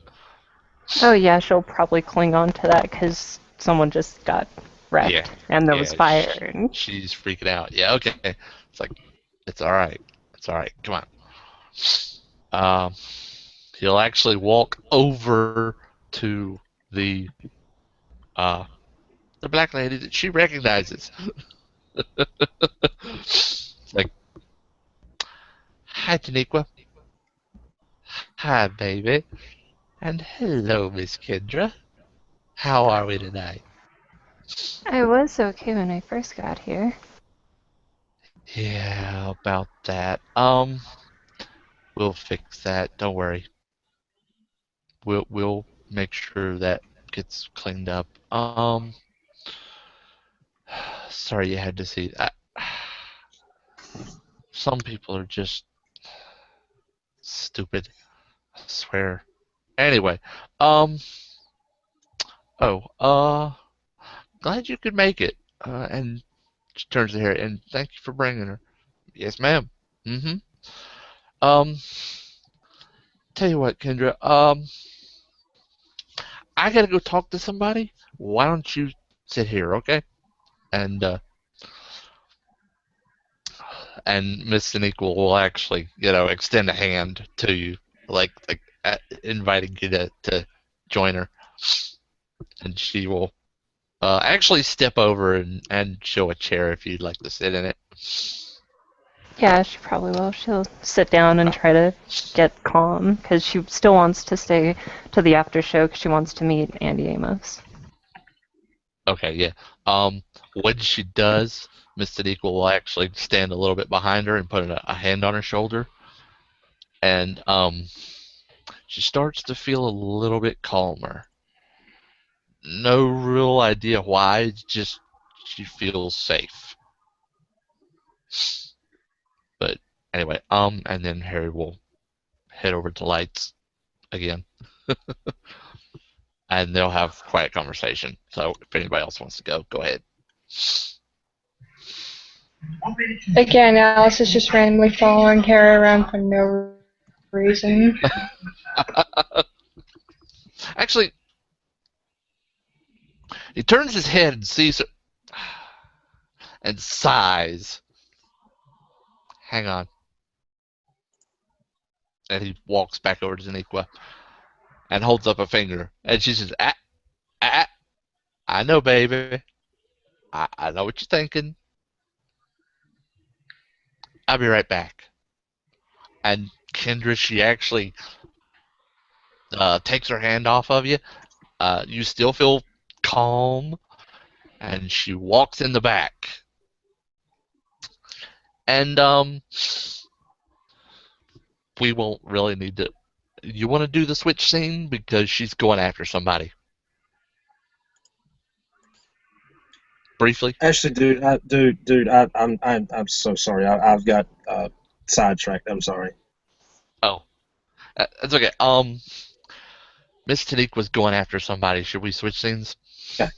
Oh yeah, she'll probably cling on to that because someone just got wrecked Yeah. and there was fire. And She's freaking out. Yeah, okay. It's like, it's alright. It's alright. Come on. He'll actually walk over to the black lady that she recognizes. It's like, Hi, Taniqua. Hi, baby. And hello, Miss Kendra. How are we tonight? I was okay when I first got here. Yeah, about that. We'll fix that. Don't worry. We'll make sure that gets cleaned up. Sorry you had to see that. Some people are just stupid. I swear. Anyway, um, glad you could make it. And she turns to Harry, and thank you for bringing her. Yes, ma'am. Mm-hmm. Um, tell you what, Kendra. I gotta go talk to somebody. Why don't you sit here, okay? And and Miss Unequal will actually, extend a hand to you, like inviting you to join her, and she will actually step over and show a chair if you'd like to sit in it. Yeah, she probably will. She'll sit down and try to get calm because she still wants to stay to the after show because she wants to meet Andi Amos. Okay, yeah. When she does, Miss Unequal will actually stand a little bit behind her and put a hand on her shoulder, and she starts to feel a little bit calmer. No real idea why, it's just she feels safe. But anyway, and then Harry will head over to Lights again, and they'll have quiet conversation. So if anybody else wants to go, go ahead. Again, Alice is just randomly following Harry around for no reason. Actually, he turns his head and sees her and sighs. Hang on. And he walks back over to Zaniqua and holds up a finger. And she says, I know, baby. I know what you're thinking. I'll be right back. And Kendra, she actually takes her hand off of you. You still feel calm. And she walks in the back. And we won't really need to. You want to do the switch scene because she's going after somebody. Briefly. Actually, I'm so sorry. I've got sidetracked. I'm sorry. Oh, that's okay. Miss Tanique was going after somebody. Should we switch scenes? Yeah.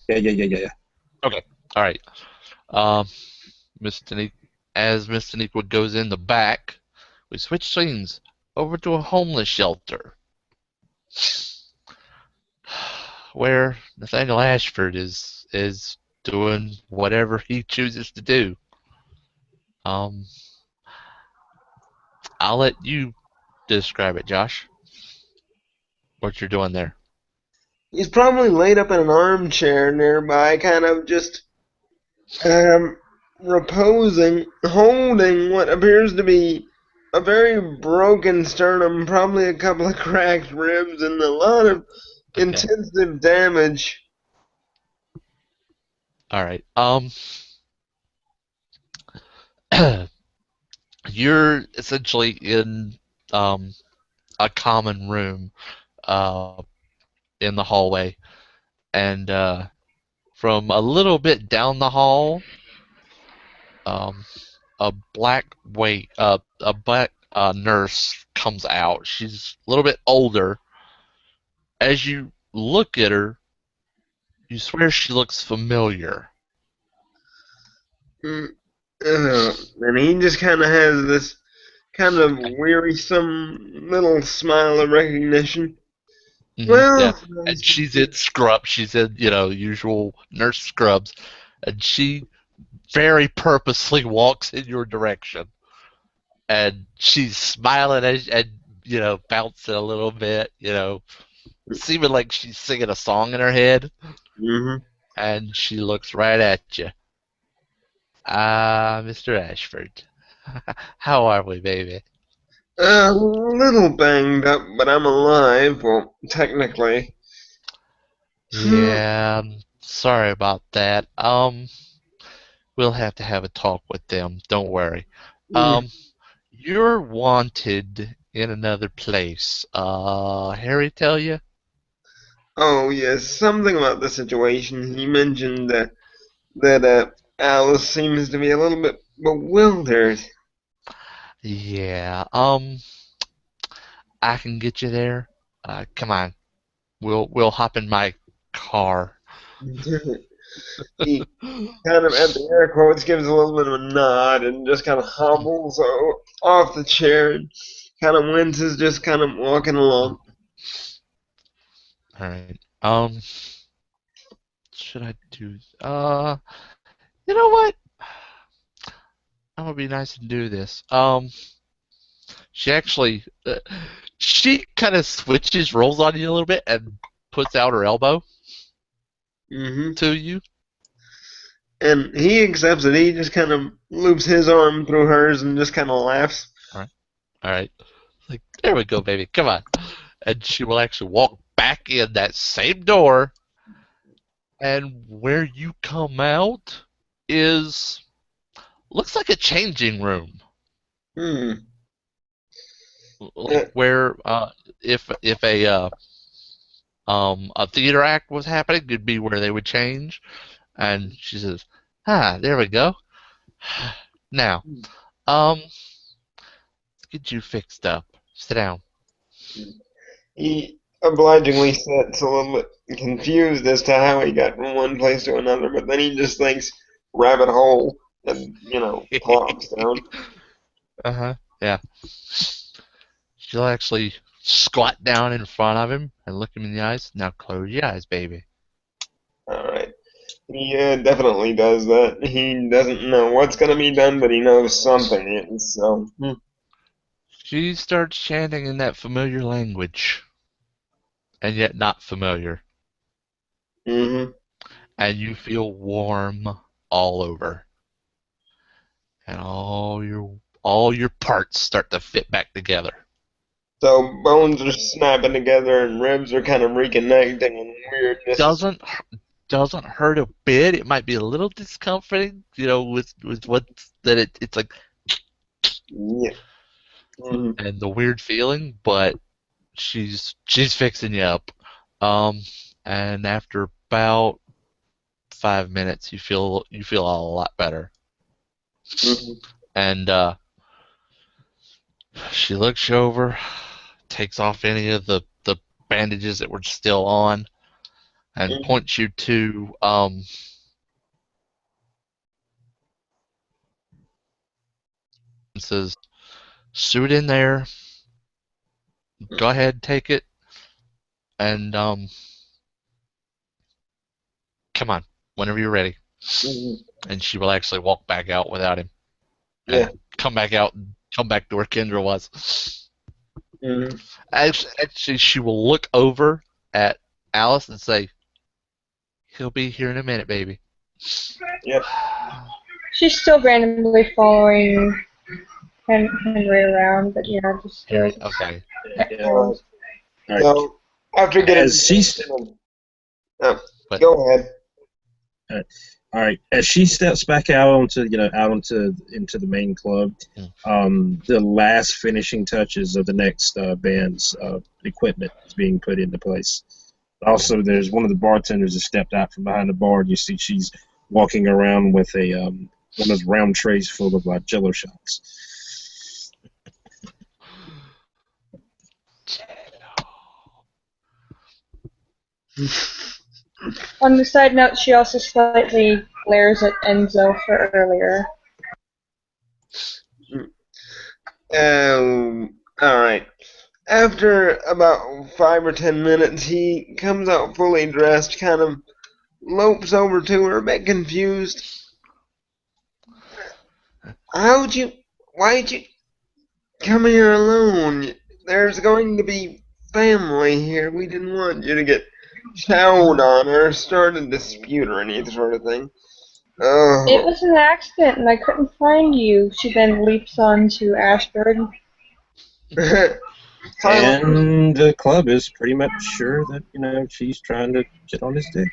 Okay. All right. Miss Tanique, as Miss Tanique goes in the back, we switch scenes over to a homeless shelter where Nathaniel Ashford is doing whatever he chooses to do. I'll let you describe it, Josh. What you're doing there. He's probably laid up in an armchair nearby, kind of just reposing, holding what appears to be a very broken sternum, probably a couple of cracked ribs, and a lot of intensive damage. All right. You're essentially in a common room in the hallway, and from a little bit down the hall, a black nurse comes out. She's a little bit older. As you look at her, you swear she looks familiar. And he just kind of has this kind of wearisome little smile of recognition. Well, yeah. And she's in scrubs. She's in, usual nurse scrubs, and she very purposely walks in your direction. And she's smiling and bouncing a little bit, seeming like she's singing a song in her head. Mm-hmm. And she looks right at you. Mr. Ashford. How are we, baby? A little banged up, but I'm alive. Well, technically. Yeah, I'm sorry about that. We'll have to have a talk with them. Don't worry. Hmm. You're wanted in another place. Harry tell you? Oh, yes, something about the situation. He mentioned that Alice seems to be a little bit bewildered. Yeah. I can get you there. Come on. We'll hop in my car. He kind of, at the air quotes, gives a little bit of a nod and just kind of hobbles off the chair and kind of winces, just kind of walking along. All right. Should I do? You know what? I'm gonna be nice and do this. She actually, she kind of switches roles on you a little bit and puts out her elbow Hmm. to you. And he accepts it. He just kind of loops his arm through hers and just kind of laughs. All right. Like, there we go, baby. Come on. And she will actually walk back in that same door, and where you come out is looks like a changing room. Hmm. Like where if a theater act was happening, it'd be where they would change. And she says, there we go. Now, let's get you fixed up. Sit down. He obligingly sits a little bit confused as to how he got from one place to another, but then he just thinks rabbit hole and, plops down. Yeah. She'll actually squat down in front of him and look him in the eyes. Now close your eyes, baby. Alright. He definitely does that. He doesn't know what's going to be done, but he knows something is, so. She starts chanting in that familiar language, and yet not familiar. Mm-hmm. And you feel warm all over. And all your parts start to fit back together. So bones are snapping together and ribs are kind of reconnecting and weirdness. Doesn't hurt a bit. It might be a little discomforting, with what that it's like. Yeah. Mm-hmm. And the weird feeling, but she's fixing you up. And after about 5 minutes, you feel a lot better. Mm-hmm. And she looks you over, takes off any of the bandages that were still on, and points you to and says, "Suit in there. Go ahead, take it, and come on, whenever you're ready." Mm-hmm. And she will actually walk back out without him, Yeah. and come back out and come back to where Kendra was. Mm-hmm. Actually, she will look over at Alice and say, "He'll be here in a minute, baby." Yep. She's still randomly following Henry around, but just still. Okay. All right. So after getting As she's go ahead. all right, as she steps back out onto into the main club, the last finishing touches of the next band's equipment is being put into place. Also, there's one of the bartenders that stepped out from behind the bar. And you see she's walking around with a one of those round trays full of Jello shots. On the side note, she also slightly glares at Enzo for earlier. Alright. After about 5 or 10 minutes, he comes out fully dressed, kind of lopes over to her, a bit confused. Why'd you come here alone? There's going to be family here. We didn't want you to get chowed on or start a dispute or any sort of thing. It was an accident and I couldn't find you. She then leaps onto Ashford. And the club is pretty much sure that, she's trying to get on his dick.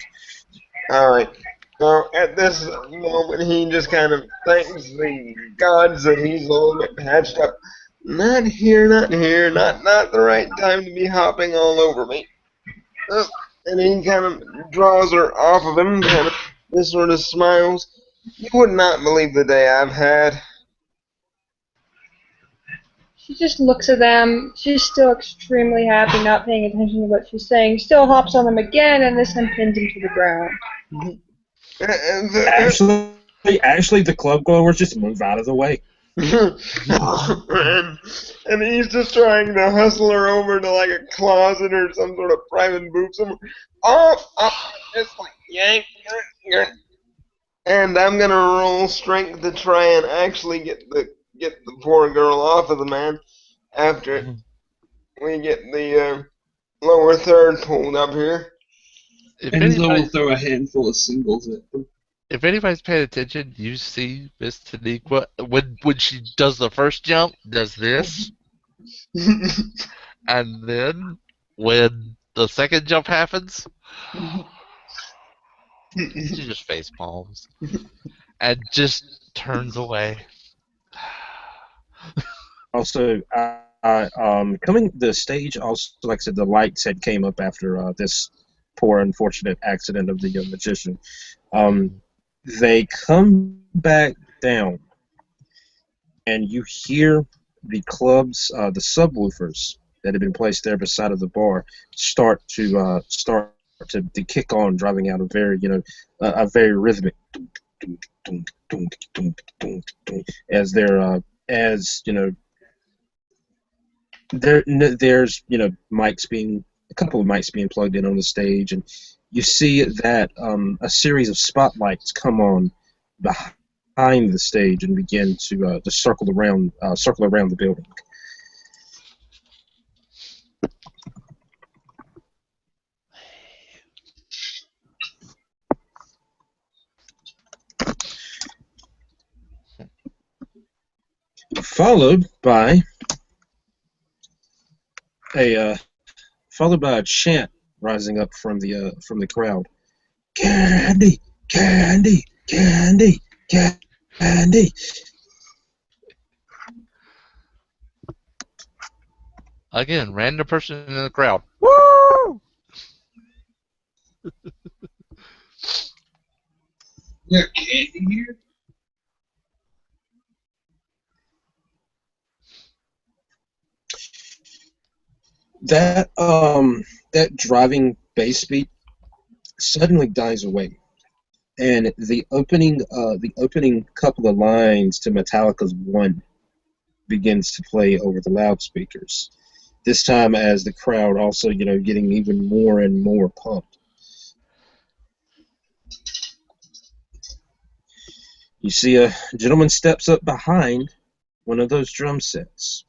Alright. So at this moment, he just kind of thanks the gods that he's a little bit patched up. Not here, not the right time to be hopping all over me. And he kind of draws her off of him, kind of this sort of smiles. You would not believe the day I've had. She just looks at them. She's still extremely happy, not paying attention to what she's saying. Still hops on them again, and this time pins him to the ground. Actually, the club goers just move out of the way. and he's just trying to hustle her over to like a closet or some sort of private booth somewhere. Just like yank. And I'm gonna roll strength to try and actually get the poor girl off of the man after we get the lower third pulled up here. Enzo will throw a handful of singles at them. If anybody's paying attention, you see Miss Taniqua when she does the first jump, does this, and then when the second jump happens, she just face palms and just turns away. Also, coming the stage. Also, like I said, the lights had came up after this poor, unfortunate accident of the magician. They come back down, and you hear the club's the subwoofers that had been placed there beside of the bar start to kick on, driving out a very a very rhythmic as they're there's mics being a couple of mics being plugged in on the stage, and you see that a series of spotlights come on behind the stage and begin to circle around the building. Followed by a chant rising up from the crowd. Candy, candy, candy, candy. Again, random person in the crowd. Woo! Yeah, candy here. That driving bass beat suddenly dies away, and the opening couple of lines to Metallica's "One" begins to play over the loudspeakers. This time, as the crowd also getting even more and more pumped. You see a gentleman steps up behind one of those drum sets.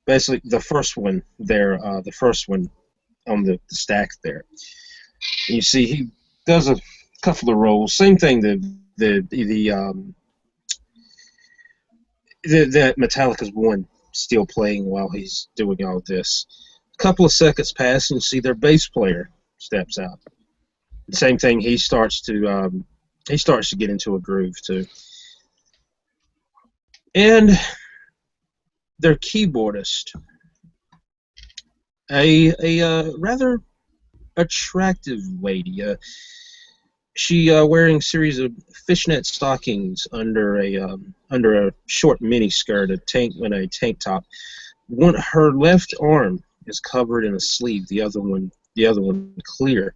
Basically, the first one there, the first one on the stack there. And you see he does a couple of rolls. Same thing that Metallica's "One" still playing while he's doing all this. A couple of seconds pass, and you see their bass player steps out. Same thing. He starts to get into a groove too, and their keyboardist, a rather attractive lady. She wearing a series of fishnet stockings under a short mini skirt, a tank top. Her left arm is covered in a sleeve, the other one clear.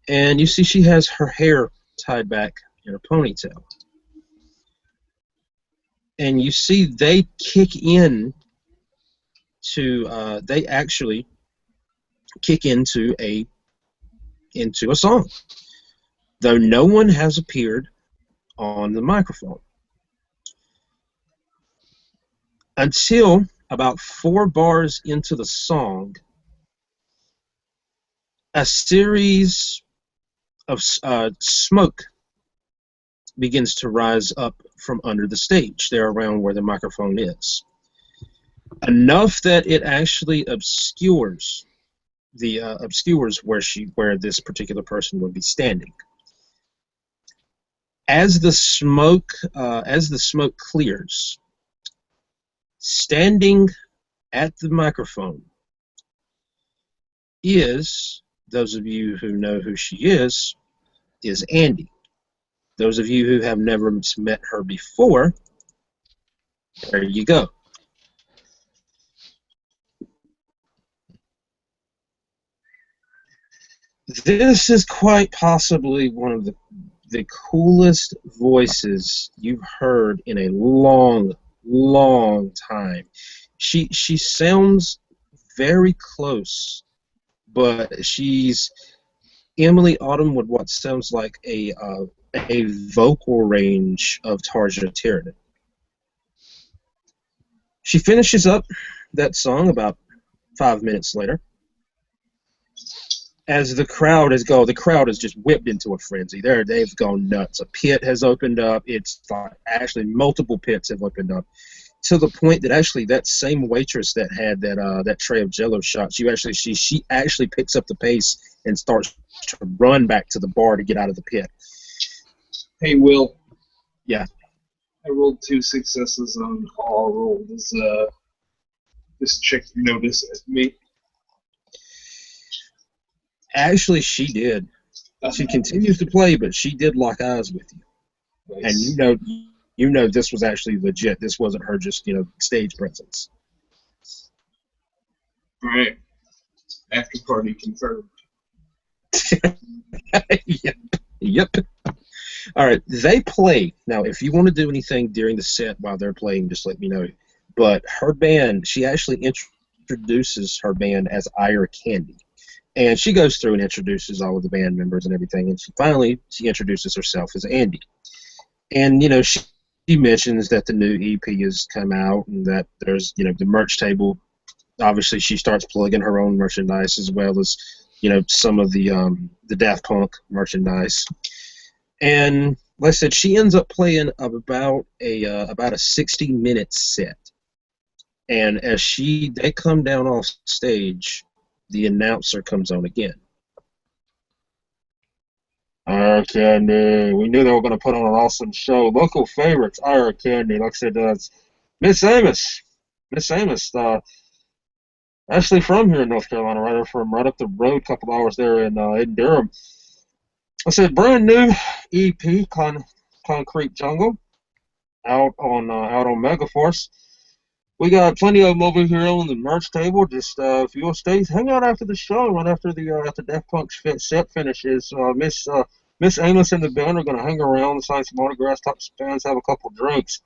And you see she has her hair tied back in a ponytail. And you see they kick in to they actually kick into a song, though no one has appeared on the microphone until about 4 bars into the song. A series of smoke begins to rise up from under the stage there around where the microphone is. Enough that it actually obscures where this particular person would be standing. As the smoke clears, standing at the microphone is, those of you who know who she is Andi. Those of you who have never met her before, there you go. This is quite possibly one of the coolest voices you've heard in a long, long time. She sounds very close, but she's Emily Autumn with what sounds like a vocal range of Tarja Tyranid. She finishes up that song about 5 minutes later. As the crowd has just whipped into a frenzy. They've gone nuts. A pit has opened up. It's like actually multiple pits have opened up, to the point that actually that same waitress that had that tray of Jello shots, she actually picks up the pace and starts to run back to the bar to get out of the pit. Hey, Will. Yeah. I rolled 2 successes on all roll. Does this chick notice me? Actually, she did. She continues to play, but she did lock eyes with you. Nice. And you know this was actually legit. This wasn't her just, stage presence. All right. After party confirmed. Yep. All right, they play. Now, if you want to do anything during the set while they're playing, just let me know. But her band, she actually introduces her band as Ira Candy. And she goes through and introduces all of the band members and everything. And she introduces herself as Andi. And, she mentions that the new EP has come out and that there's, the merch table. Obviously, she starts plugging her own merchandise as well as, some of the Daft Punk merchandise. And like I said, she ends up playing about a 60-minute set. And as they come down off stage, the announcer comes on again. Ira Candy, we knew they were going to put on an awesome show. Local favorites, Ira Candy. Like I said, Miss Amos. Actually from here in North Carolina, right up the road, a couple hours there in Durham. I said, brand new EP, Concrete Jungle, out on Megaforce. We got plenty of them over here on the merch table. Just if you'll stay, hang out after the show, right after the Daft Punk's set finishes. Miss Amos and the band are gonna hang around, sign some autographs, talk to some fans, have a couple drinks.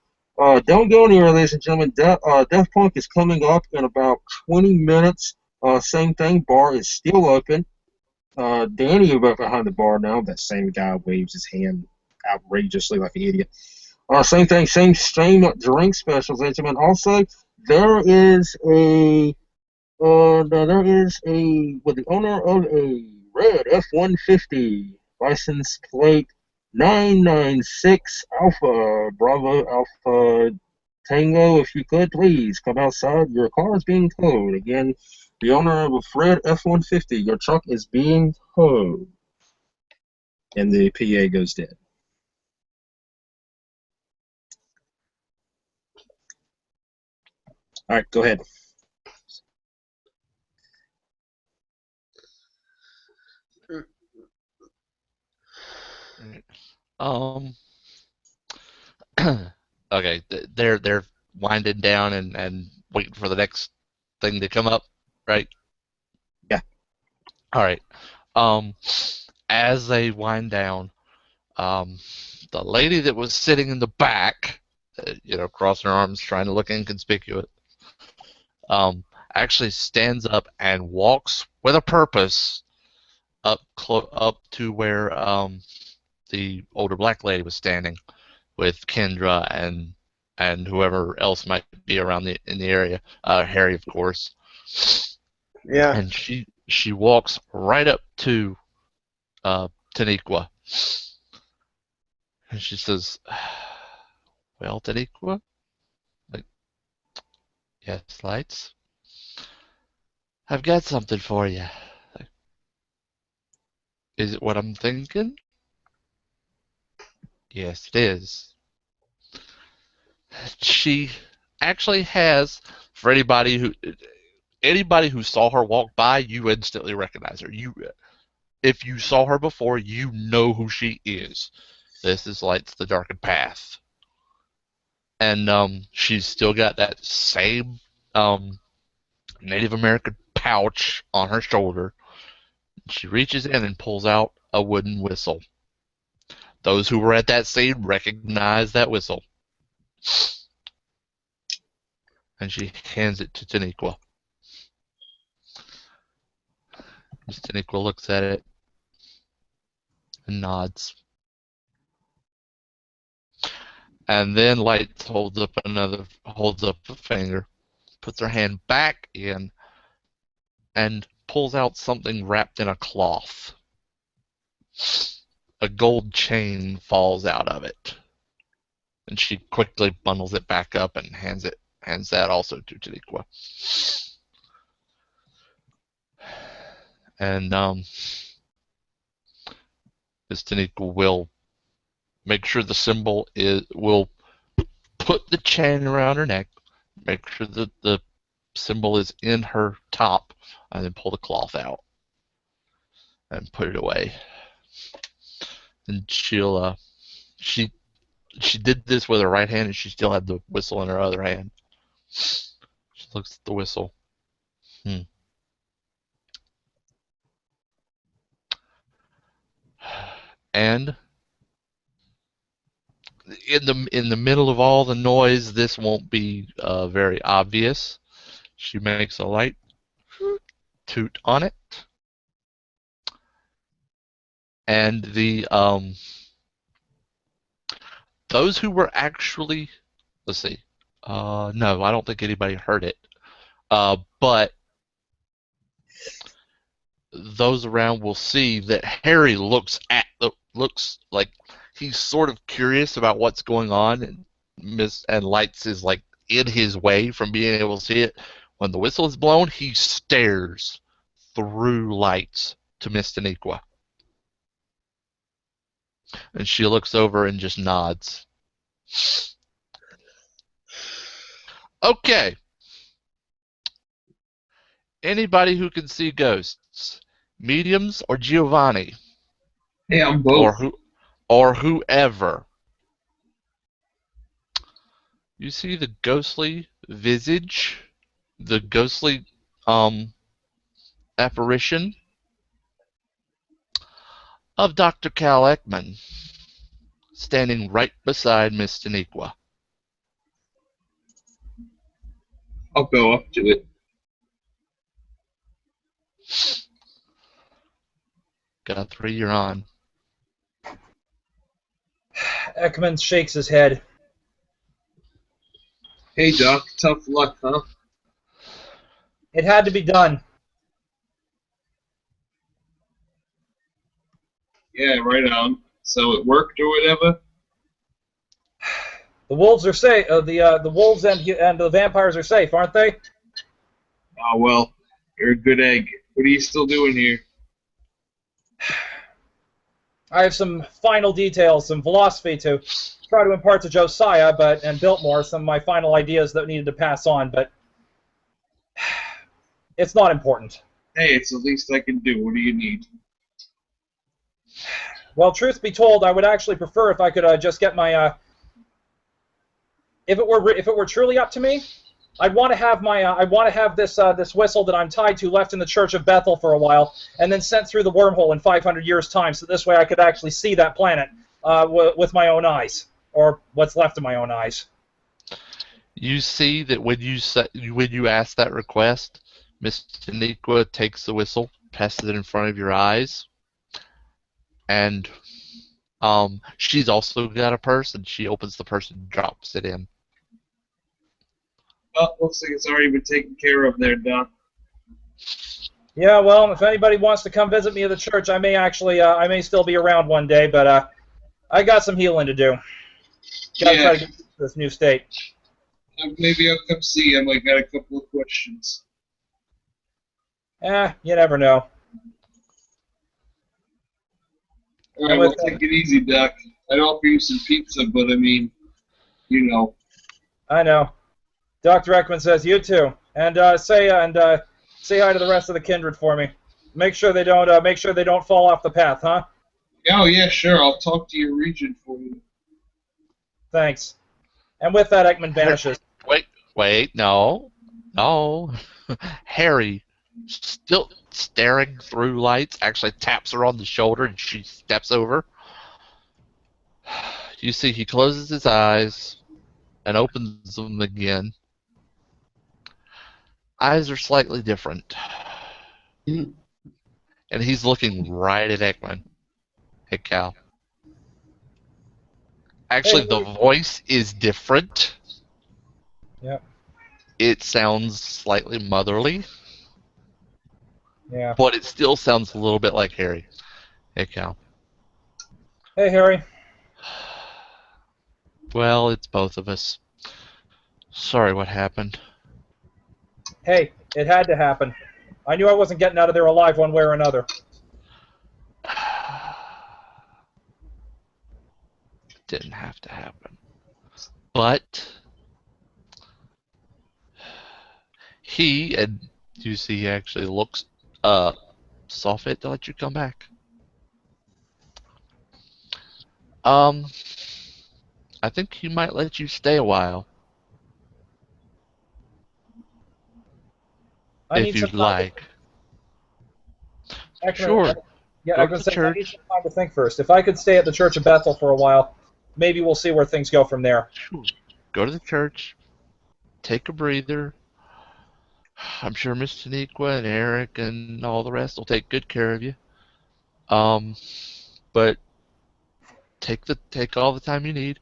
Don't go anywhere, ladies and gentlemen. Daft Punk is coming up in about 20 minutes. Same thing, bar is still open. Danny right behind the bar now. That same guy waves his hand outrageously like an idiot. Same thing, same drink specials, ladies and gentlemen. Also, there is the owner of a red F-150 license plate 996 Alpha Bravo Alpha Tango. If you could, please come outside. Your car is being towed. Again, the owner of a red F-150. Your truck is being towed. And the PA goes dead. All right, go ahead. Okay, they're winding down and waiting for the next thing to come up, right? Yeah. All right. As they wind down, the lady that was sitting in the back, crossing her arms, trying to look inconspicuous, actually stands up and walks with a purpose up to where the older black lady was standing, with Kendra and whoever else might be around in the area. Harry, of course. Yeah. And she walks right up to Taniqua. And she says, well, Taniqua? Like, yes, Lights? I've got something for you. Like, is it what I'm thinking? Yes, it is. She actually has, for anybody who saw her walk by, you instantly recognize her. If you saw her before, you know who she is. This is Lights the Darkened Path. And she's still got that same Native American pouch on her shoulder. She reaches in and pulls out a wooden whistle. Those who were at that scene recognize that whistle. And she hands it to Taniqua. Miss Taniqua looks at it and nods. And then Lights holds up a finger, puts her hand back in, and pulls out something wrapped in a cloth. A gold chain falls out of it. And she quickly bundles it back up and hands that also to Taniqua. And Miss Taniqua will make sure the symbol will put the chain around her neck, make sure that the symbol is in her top, and then pull the cloth out and put it away. And she did this with her right hand, and she still had the whistle in her other hand. She looks at the whistle. And in the middle of all the noise, this won't be very obvious. She makes a light toot on it, and those who were actually, let's see, no, I don't think anybody heard it, but those around will see that Harry looks like he's sort of curious about what's going on, and Lights is like in his way from being able to see it. When the whistle is blown, he stares through Lights to Miss Taniqua. And she looks over and just nods. Okay. Anybody who can see ghosts, mediums or Giovanni? Hey, I'm both. Or whoever. You see the ghostly visage, the ghostly apparition of Dr. Cal Ekman standing right beside Miss Taniqua. I'll go up to it. Guthrie, you're on. Ekman shakes his head. Hey, Doc, tough luck, huh? It had to be done. Yeah, right on. So it worked or whatever? The wolves are safe. The wolves and the vampires are safe, aren't they? Oh, well, you're a good egg. What are you still doing here? I have some final details, some philosophy to try to impart to Josiah, and Biltmore, some of my final ideas that needed to pass on, but it's not important. Hey, it's the least I can do. What do you need? Well, truth be told, I would actually prefer if I could just get my. If it were truly up to me, I'd want to have this whistle that I'm tied to left in the Church of Bethel for a while, and then sent through the wormhole in 500 years' time, so this way I could actually see that planet with my own eyes, or what's left of my own eyes. You see that when you ask that request, Miss Taniqua takes the whistle, passes it in front of your eyes, and she's also got a purse, and she opens the purse and drops it in. Well, looks like it's already been taken care of there, Doc. Yeah, well, if anybody wants to come visit me at the church, I may still be around one day, but I got some healing to do. Gotta try to get to this new state. Maybe I'll come see him. I got a couple of questions. You never know. All right, well, take it easy, Doc. I'd offer you some pizza, but I mean, you know. I know. Dr. Ekman says you too, and say hi to the rest of the kindred for me. Make sure they don't fall off the path, huh? Oh yeah, sure. I'll talk to your region for you. Thanks. And with that, Ekman vanishes. Wait, no. Harry, still staring through lights, actually taps her on the shoulder and she steps over. You see he closes his eyes and opens them again. Eyes are slightly different. And he's looking right at Ekman. Hey, Cal. Actually, the voice is different. Yep. It sounds slightly motherly. Yeah. But it still sounds a little bit like Harry. Hey, Cal. Hey, Harry. Well, it's both of us. Sorry what happened. Hey, it had to happen. I knew I wasn't getting out of there alive one way or another. It didn't have to happen. But he, and you see he actually looks saw fit to let you come back. I think he might let you stay a while. If you'd like. Sure. Yeah, I was saying I need some time to think first. If I could stay at the Church of Bethel for a while, maybe we'll see where things go from there. Sure. Go to the church. Take a breather. I'm sure Miss Taniqua and Eric and all the rest will take good care of you. But take all the time you need.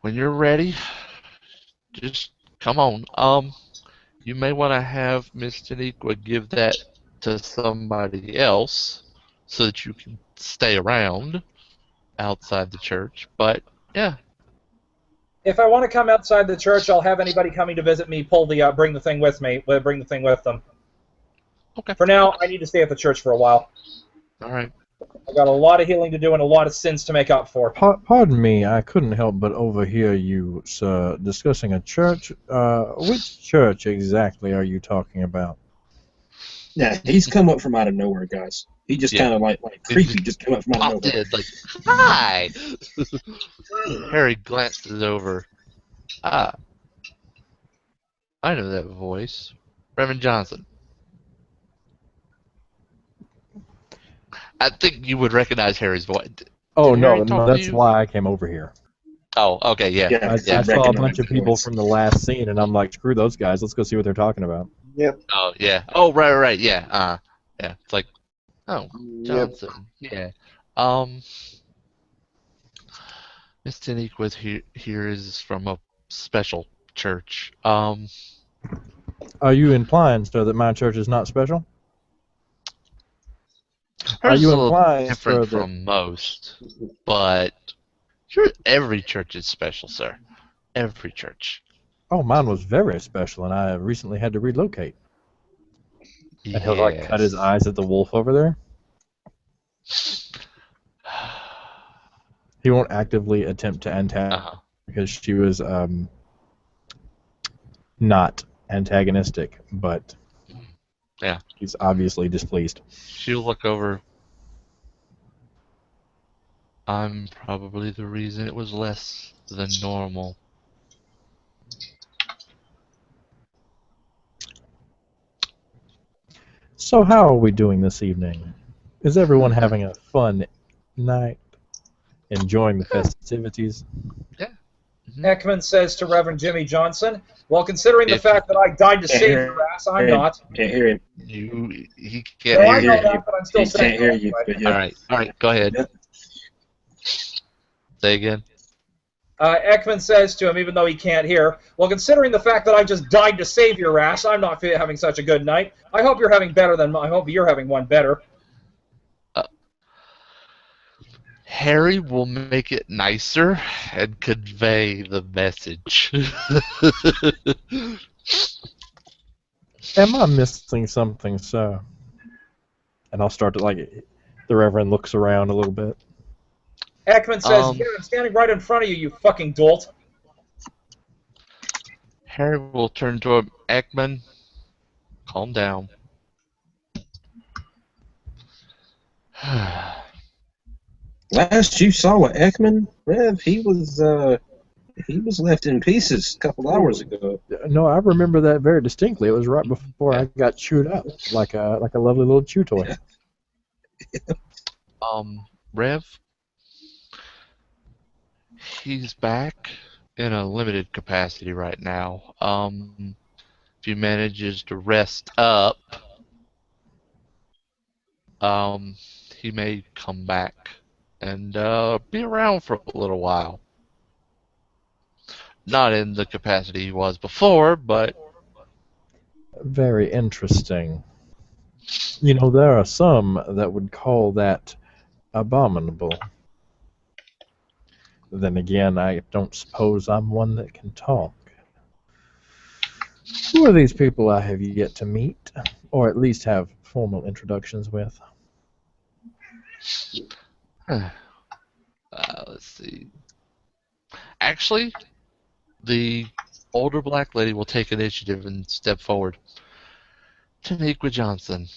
When you're ready, just come on. You may want to have Miss Taniqua give that to somebody else so that you can stay around outside the church. But yeah. If I want to come outside the church, I'll have anybody coming to visit me bring the thing with me. Bring the thing with them. Okay. For now, I need to stay at the church for a while. All right. I've got a lot of healing to do and a lot of sins to make up for. Pardon me, I couldn't help but overhear you, sir, discussing a church. Which church exactly are you talking about? Yeah, he's come up from out of nowhere, guys. He just kind of like creepy, just came up from out of nowhere. Like, hi! Harry glances over. I know that voice. Reverend Johnson. I think you would recognize Harry's voice. Oh, no, that's why I came over here. Oh, okay, yeah. I saw a bunch of people from the last scene, and I'm like, screw those guys, let's go see what they're talking about. Yep. Oh, yeah. Oh, right, yeah. Yeah, it's like, oh, Johnson, yeah. Miss Taniqua here is from a special church. Are you implying, sir, that my church is not special? Hers is a little different from most, but every church is special, sir. Every church. Oh, mine was very special, and I recently had to relocate. And he'll like cut his eyes at the wolf over there. He won't actively attempt to antagonize because she was not antagonistic, but yeah, he's obviously displeased. She'll look over. I'm probably the reason it was less than normal. So how are we doing this evening? Is everyone having a fun night? Enjoying the festivities? Yeah. Ekman says to Reverend Jimmy Johnson, well, considering the fact that I died to save your ass, I'm not. Can't hear him. He can't hear you. That, but I'm still saying can't hear you. But yeah. All right, go ahead. Yep. Say again. Ekman says to him, even though he can't hear, well, considering the fact that I just died to save your ass, I'm not having such a good night. I hope you're having one better. Harry will make it nicer and convey the message. Am I missing something, sir? And I'll start to, like, the Reverend looks around a little bit. Ekman says, "Yeah, I'm standing right in front of you, you fucking dolt." Harry will turn to him. Ekman, calm down. Last you saw of Ekman, Rev, he was left in pieces a couple hours ago. No, I remember that very distinctly. It was right before I got chewed up, like a lovely little chew toy. Rev, he's back in a limited capacity right now. If he manages to rest up, he may come back and be around for a little while. Not in the capacity he was before, but... Very interesting. You know, there are some that would call that abominable. Then again, I don't suppose I'm one that can talk. Who are these people I have yet to meet, or at least have formal introductions with? Let's see. Actually, the older black lady will take initiative and step forward. Taniqua Johnson.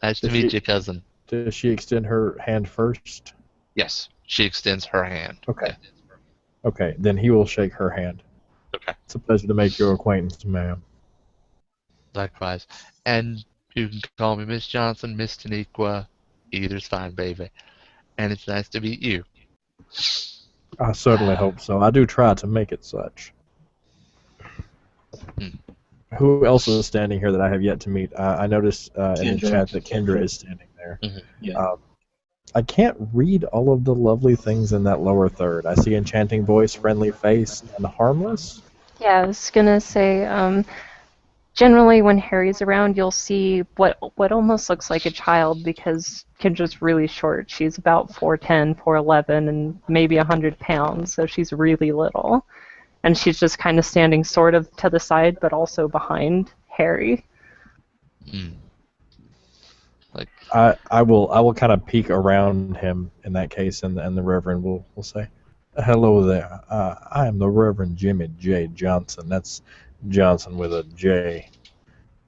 Nice to meet you, cousin. Does she extend her hand first? Yes, she extends her hand. Okay. Okay, then he will shake her hand. Okay. It's a pleasure to make your acquaintance, ma'am. Likewise. And you can call me Miss Johnson, Miss Taniqua. Either's fine, baby. And it's nice to meet you. I certainly hope so. I do try to make it such. Who else is standing here that I have yet to meet? I noticed in the chat that Kindred is standing there. Yeah. I can't read all of the lovely things in that lower third. I see enchanting voice, friendly face, and harmless. Yeah, I was gonna say, generally when Harry's around, you'll see what almost looks like a child because Kindred's really short. She's about 4'10", 4'11", and maybe 100 pounds, so she's really little. And she's just kind of standing sort of to the side, but also behind Harry. I will kind of peek around him in that case, and the Reverend will say, "Hello there. I am the Reverend Jimmy J. Johnson. That's Johnson with a J.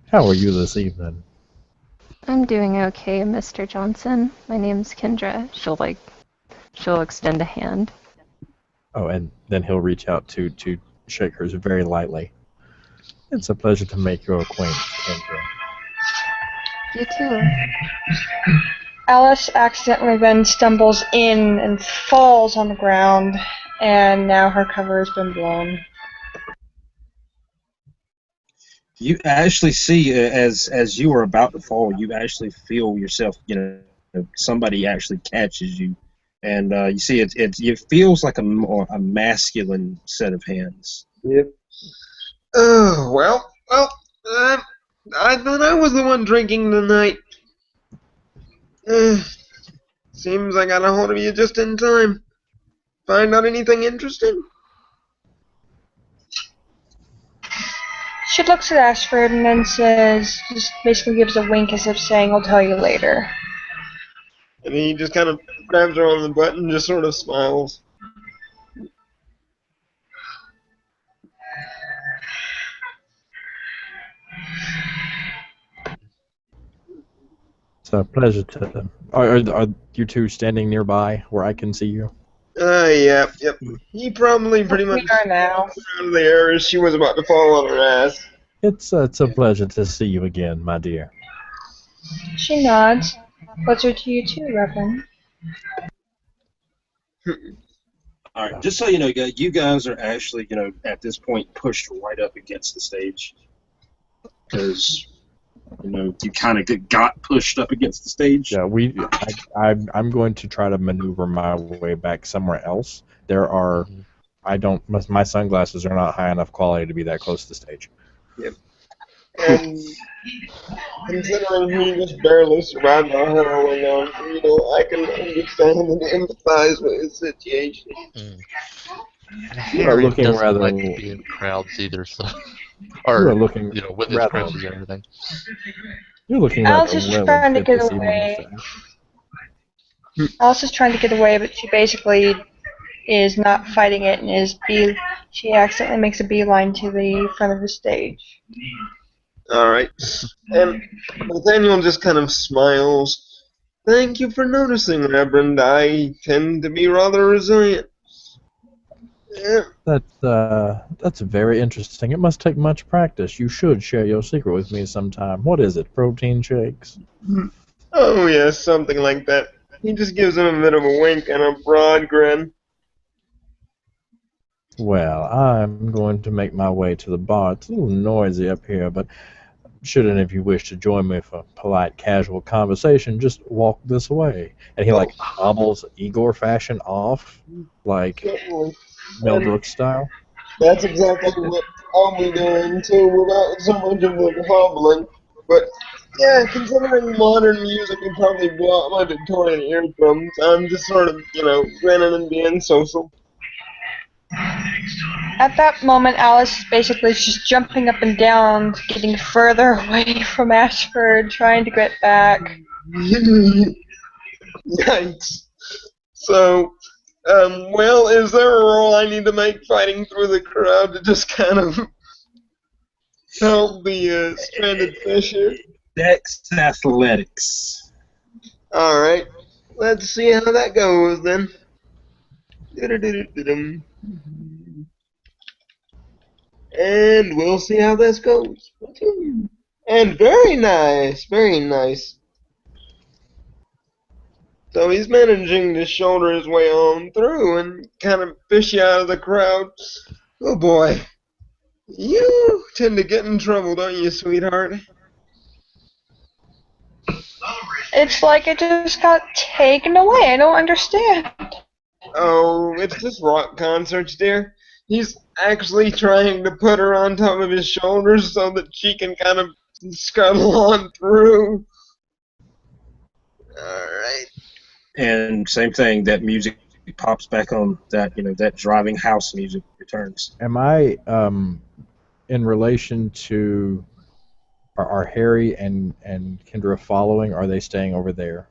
How are you this evening?" I'm doing okay, Mr. Johnson. My name's Kindred. She'll extend a hand. Oh, and then he'll reach out to shake hers very lightly. It's a pleasure to make your acquaintance, Kindred. You too. Alice accidentally then stumbles in and falls on the ground, and now her cover has been blown. You actually see, as you are about to fall, you actually feel yourself, somebody actually catches you. And you see, it feels like a masculine set of hands. Yep. Oh, well, I thought I was the one drinking tonight. Seems I got a hold of you just in time. Find out anything interesting? She looks at Ashford and then says, just basically gives a wink as if saying, "I'll tell you later." And he just kind of grabs her on the butt and just sort of smiles. It's a pleasure to... Are you two standing nearby where I can see you? Yep. He probably pretty much We are now. around there as she was about to fall on her ass. It's a pleasure to see you again, my dear. She nods. Pleasure to you too, Reverend. All right, just so you know, you guys are actually, at this point pushed right up against the stage because, you kind of got pushed up against the stage. Yeah, I'm going to try to maneuver my way back somewhere else. There are, my sunglasses are not high enough quality to be that close to the stage. Yep. And considering he just barely survived our heroin on, I can understand and empathize with his situation. And You are Harry looking doesn't rather. like to be in crowds either, so You are or looking with his rather. crutches and everything. You're looking Alice rather is well trying to fit get this evening, away. sir. Alice is trying to get away, but she basically is not fighting it and she accidentally makes a beeline to the front of the stage. Alright. And Nathaniel just kind of smiles. Thank you for noticing, Reverend. I tend to be rather resilient. Yeah. That's very interesting. It must take much practice. You should share your secret with me sometime. What is it? Protein shakes? Oh, yes, something like that. He just gives him a bit of a wink and a broad grin. Well, I'm going to make my way to the bar. It's a little noisy up here, but should any of you wish to join me for polite, casual conversation, just walk this way. And he hobbles Igor fashion off, like Certainly. Mel Brooks style. That's exactly what I'll be doing too, without so much of the hobbling. But yeah, considering modern music would probably blow out my Victorian eardrums, I'm just sort of, grinning and being social. At that moment, Alice is basically just jumping up and down, getting further away from Ashford, trying to get back. Yikes. So, well, is there a roll I need to make fighting through the crowd to just kind of help the stranded fish here? Dex Athletics. Alright, let's see how that goes then. And we'll see how this goes. And very nice, very nice. So he's managing to shoulder his way on through and kind of fish you out of the crowd. Oh boy. You tend to get in trouble, don't you, sweetheart? It's like it just got taken away. I don't understand. Oh, it's just rock concerts, dear. He's actually trying to put her on top of his shoulders so that she can kind of scuttle on through. Alright. And same thing, that music pops back on, that that driving house music returns. Am I in relation to are Harry and Kendra following? Or are they staying over there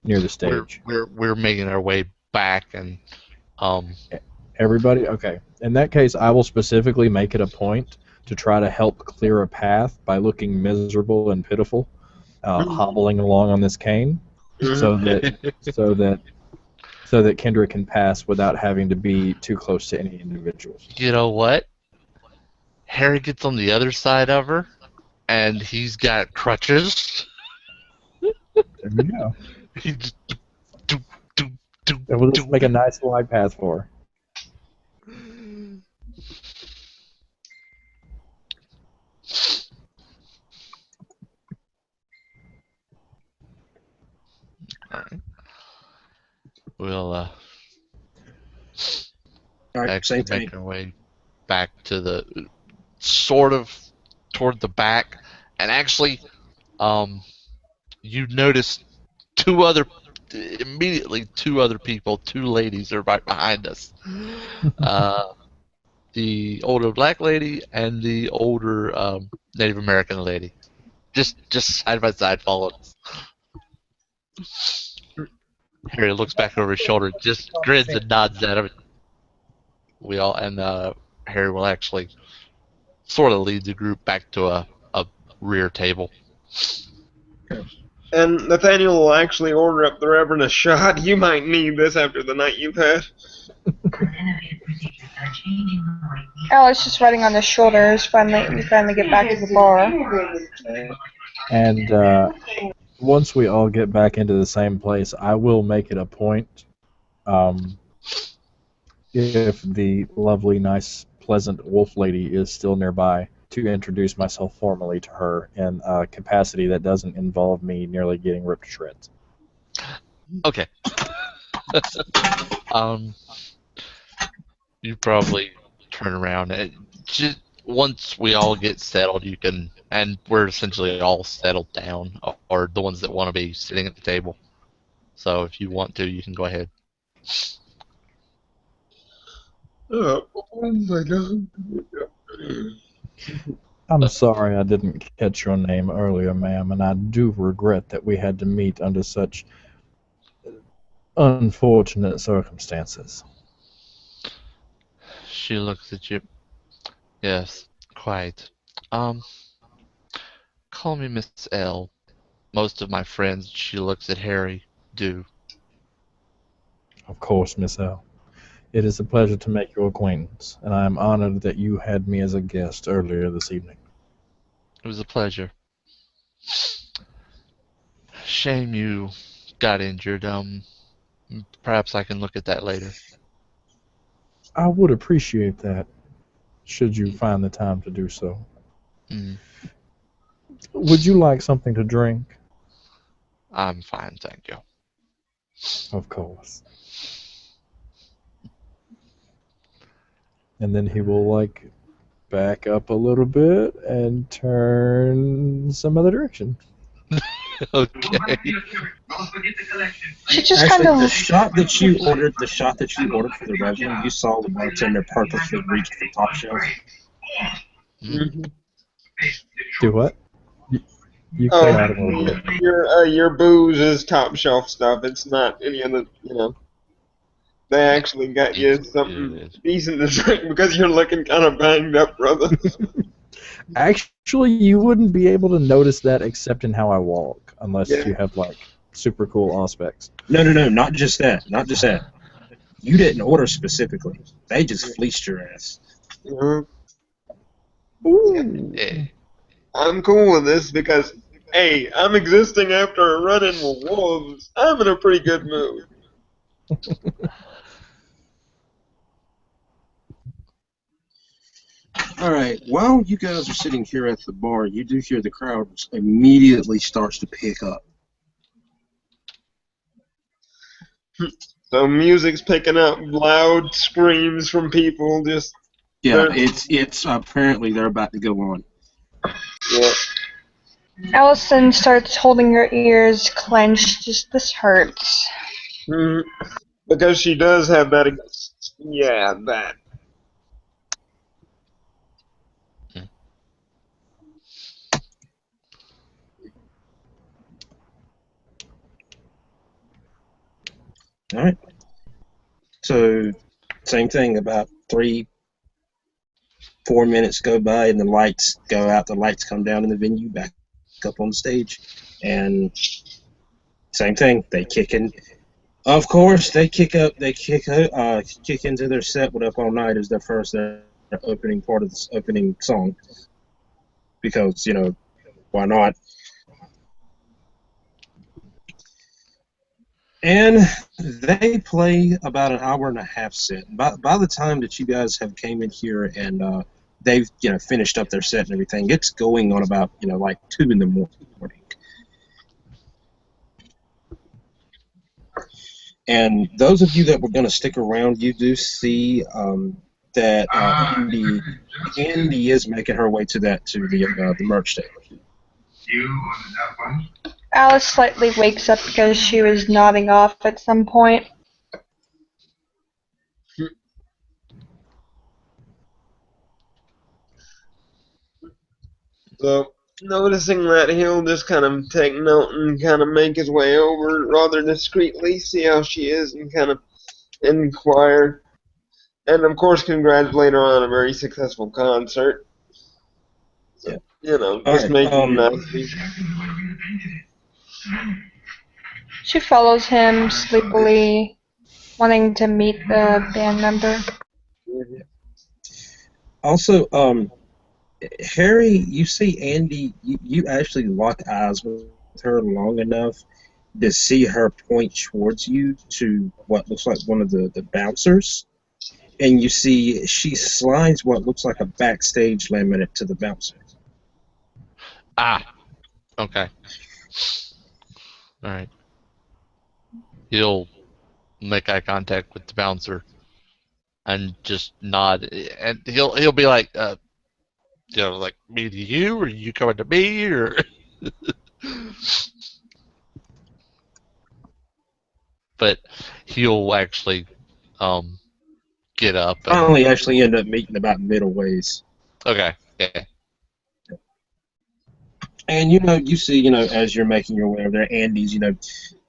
near the stage? We're making our way back, and Everybody? Okay. In that case, I will specifically make it a point to try to help clear a path by looking miserable and pitiful, hobbling along on this cane, so that Kendra can pass without having to be too close to any individuals. you know what? Harry gets on the other side of her, and he's got crutches. There we go. He just And we'll just make a nice wide path for her. Alright. We'll All right, actually same thing. make our way back to the sort of toward the back, and actually, you notice two other people, two ladies are right behind us. The older black lady and the older Native American lady, just side by side, following us. Harry looks back over his shoulder, just grins and nods at him. Harry will actually sort of lead the group back to a rear table. And Nathaniel will actually order up the Reverend a shot. You might need this after the night you've had. Alice just riding on his shoulders. We finally get back to the bar. And once we all get back into the same place, I will make it a point, if the lovely, nice, pleasant wolf lady is still nearby, to introduce myself formally to her in a capacity that doesn't involve me nearly getting ripped to shreds. Okay. You probably turn around and once we all get settled, you can, and we're essentially all settled down, or the ones that want to be sitting at the table. So if you want to, you can go ahead. Oh my god. I'm sorry I didn't catch your name earlier, ma'am, and I do regret that we had to meet under such unfortunate circumstances. She looks at you. Yes, quite. Um, call me Miss L. Most of my friends, she looks at Harry, do. Of course, Miss L. It is a pleasure to make your acquaintance, and I am honored that you had me as a guest earlier this evening. It was a pleasure. Shame you got injured. Perhaps I can look at that later. I would appreciate that, should you find the time to do so. Mm, Would you like something to drink? I'm fine, thank you. Of course. And then he will, back up a little bit and turn some other direction. Okay. She just Actually, kind the of. shot that you ordered for the Reverend, you saw the bartender purposely reached for top shelf. Mhm. Do what? You cut Oh, out a little bit. your booze is top shelf stuff. It's not any of the, They actually got you something Good. decent to drink because you're looking kind of banged up, brother. Actually, you wouldn't be able to notice that except in how I walk, unless Yeah. you have, super cool aspects. No, not just that. Not just that. You didn't order specifically. They just fleeced your ass. Mhm. Ooh. Eh. I'm cool with this because, hey, I'm existing after a run-in with wolves. I'm in a pretty good mood. All right. While you guys are sitting here at the bar, you do hear the crowd immediately starts to pick up. So music's picking up, loud screams from people. Just Yeah, They're- it's apparently they're about to go on. yeah. Allison starts holding her ears clenched. Just, this hurts. Mhm. Because she does have that. Yeah, that. All right. So, same thing. About 3-4 minutes go by, and the lights go out. The lights come down in the venue, back up on the stage, and same thing. They kick in. Of course, they kick into their set with "Up All Night" as their opening part of this opening song, because why not? And they play about an hour and a half set. By the time that you guys have came in here and they've finished up their set and everything, it's going on about 2 in the morning. And those of you that were going to stick around, you do see that Andy is making her way to the merch table. Alice slightly wakes up because she was nodding off at some point. So noticing that, he'll just kind of take note and kind of make his way over rather discreetly, see how she is, and kind of inquire. And of course, congratulate her on a very successful concert. So, Yeah. just Alright, making nasty. She follows him sleepily, wanting to meet the band member. Also, Harry, you see Andy, you actually lock eyes with her long enough to see her point towards you to what looks like one of the bouncers. And you see she slides what looks like a backstage laminate to the bouncer. Ah. Okay. All right. He'll make eye contact with the bouncer and just nod, and he'll be like, like me to you, or you coming to me, or. But he'll actually get up and. Finally, actually end up meeting about middle ways. Okay. Okay. And you see, as you're making your way over there, Andy's,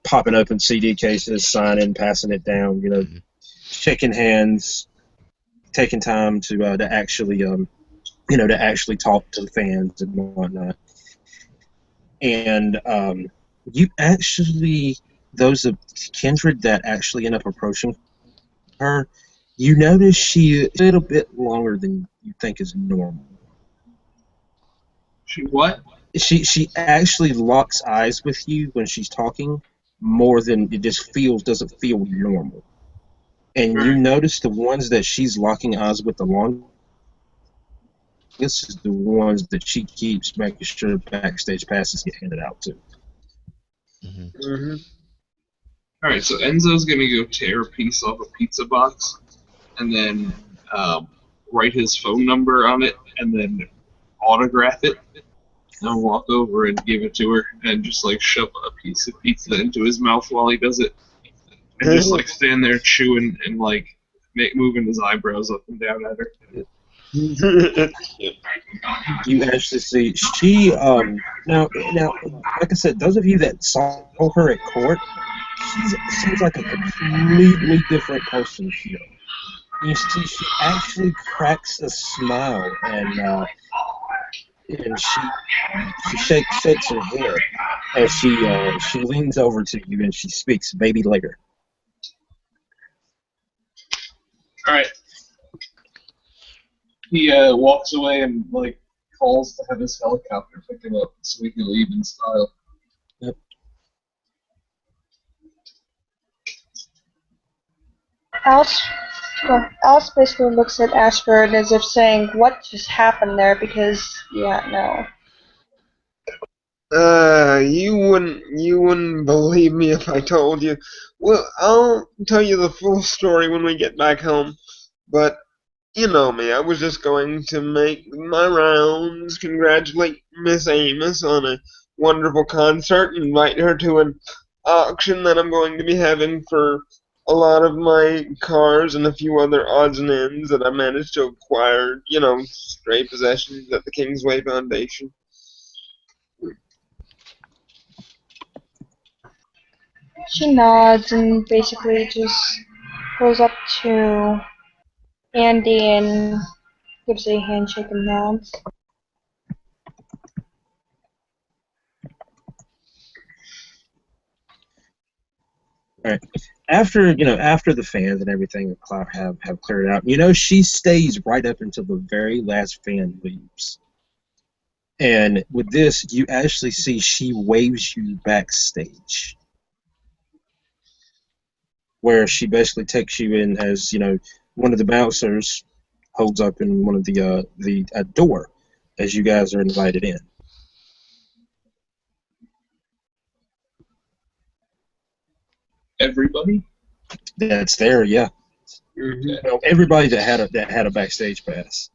popping open CD cases, signing, passing it down, shaking hands, taking time to actually, to actually talk to the fans and whatnot. And you actually, those of Kindred that actually end up approaching her, you notice she is a little bit longer than you think is normal. She what? She actually locks eyes with you when she's talking more than it just doesn't feel normal. And you notice the ones that she's locking eyes with the longest is the ones that she keeps making sure backstage passes get handed out to. Mm-hmm. Alright, so Enzo's gonna go tear a piece off a pizza box and then write his phone number on it and then autograph it. I'll walk over and give it to her and just like shove a piece of pizza into his mouth while he does it. And just like stand there chewing and like moving his eyebrows up and down at her. You actually see she now like I said, those of you that saw her at court, she seems like a completely different person here. You see, she actually cracks a smile and she shakes her head as she leans over to you and she speaks, "Baby later." Alright. He walks away and like calls to have his helicopter pick him up so we can leave in style. Yep. Alice basically looks at Ashford as if saying, "What just happened there?" Because, no. You wouldn't believe me if I told you. Well, I'll tell you the full story when we get back home. But you know me, I was just going to make my rounds, congratulate Miss Amos on a wonderful concert, and invite her to an auction that I'm going to be having for a lot of my cars and a few other odds and ends that I managed to acquire, stray possessions at the Kingsway Foundation. She nods and basically just goes up to Andy and gives a handshake and nods. Right. After the fans and everything have cleared out, she stays right up until the very last fan leaves. And with this, you actually see she waves you backstage, where she basically takes you in as one of the bouncers holds up in one of the door as you guys are invited in. Everybody? That's there, yeah. Mm-hmm. Well, everybody that had a backstage pass.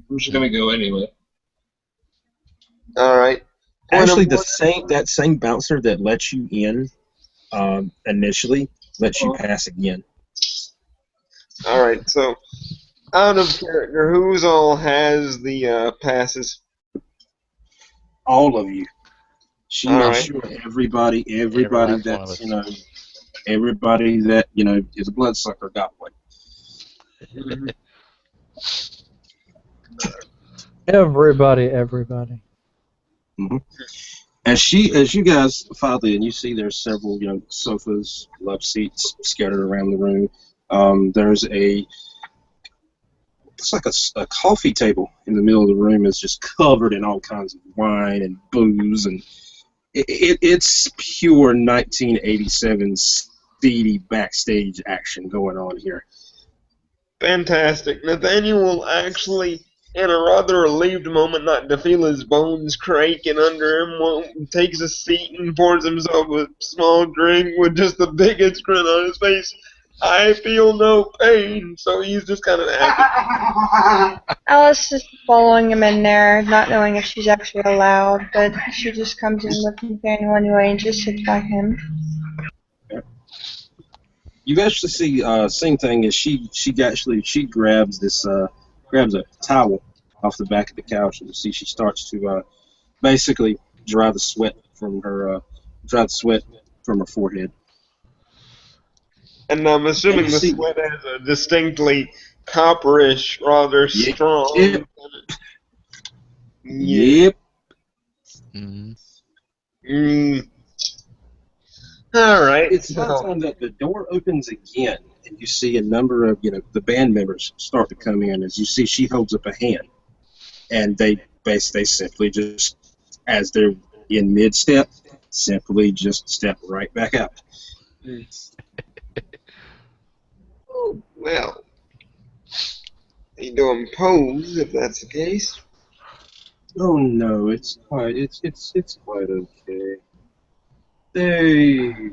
I'm just gonna go anyway. All right. Actually, that same bouncer that lets you in initially lets you pass again. All right. So, out of character, who's all has the passes? All of you. She All makes right. sure everybody last that's one of everybody that is a bloodsucker got one. Mm-hmm. Everybody. Mm-hmm. As you guys finally, and you see there's several sofas, love seats scattered around the room. There's it's like a coffee table in the middle of the room is just covered in all kinds of wine and booze, and it's pure 1987 seedy backstage action going on here. Fantastic. Nathaniel will actually, in a rather relieved moment, not to feel his bones craking under him, takes a seat and pours himself a small drink with just the biggest grin on his face. I feel no pain, so he's just kind of happy. Alice is following him in there, not knowing if she's actually allowed, but she just comes in with Nathaniel anyway and just sits by him. You actually see same thing as she grabs this grabs a towel off the back of the couch, and you see she starts to basically dry the sweat from her forehead. And I'm assuming the sweat has a distinctly copperish, rather strong. Yep. Yep. All right. It's that time that the door opens again, and you see a number of the band members start to come in. As you see, she holds up a hand, and they simply just, as they're in mid step, simply just step right back out. Oh, well, you don't pose if that's the case. Oh no, it's quite okay. They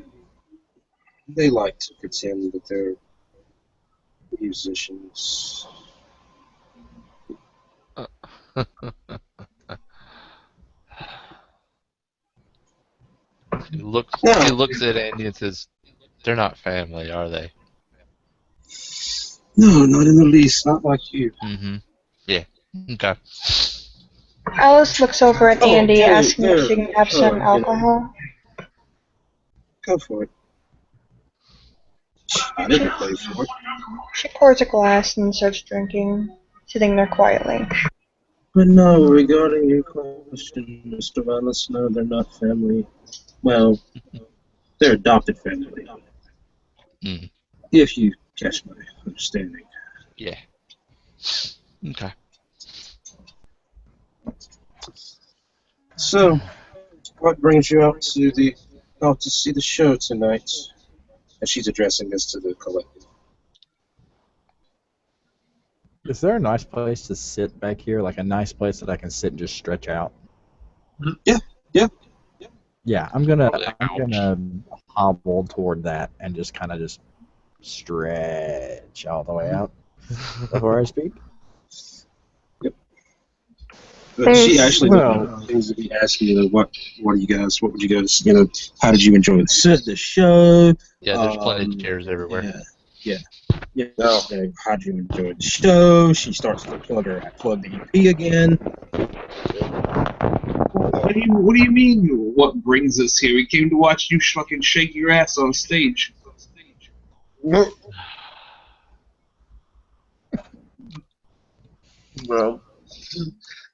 like to pretend that they're musicians. He looks at Andy and says, "They're not family, are they?" No, not in the least. Not like you. Mm-hmm. Yeah. Okay. Alice looks over at Andy, asking if she can have some you know. alcohol. Go for it. I didn't pay for it. She pours a glass and starts drinking, sitting there quietly. But no, regarding your question, Mr. Wallace, no, they're not family. Well, they're adopted family. If you catch my understanding. Yeah. Okay. So, what brings you out to see the show tonight? And she's addressing this to the collective. Is there a nice place to sit back here? Like a nice place that I can sit and just stretch out? Yeah. Yeah, I'm gonna hobble toward that and just kind of stretch all the way out before I speak. Yep. But she actually seems to be asking you, what would you guys, how did you enjoy the show? Yeah, there's plenty of chairs everywhere. Yeah. How did you enjoy the show? She starts to plug the EP again. What do you mean? What brings us here? We came to watch you fucking shake your ass on stage. Well,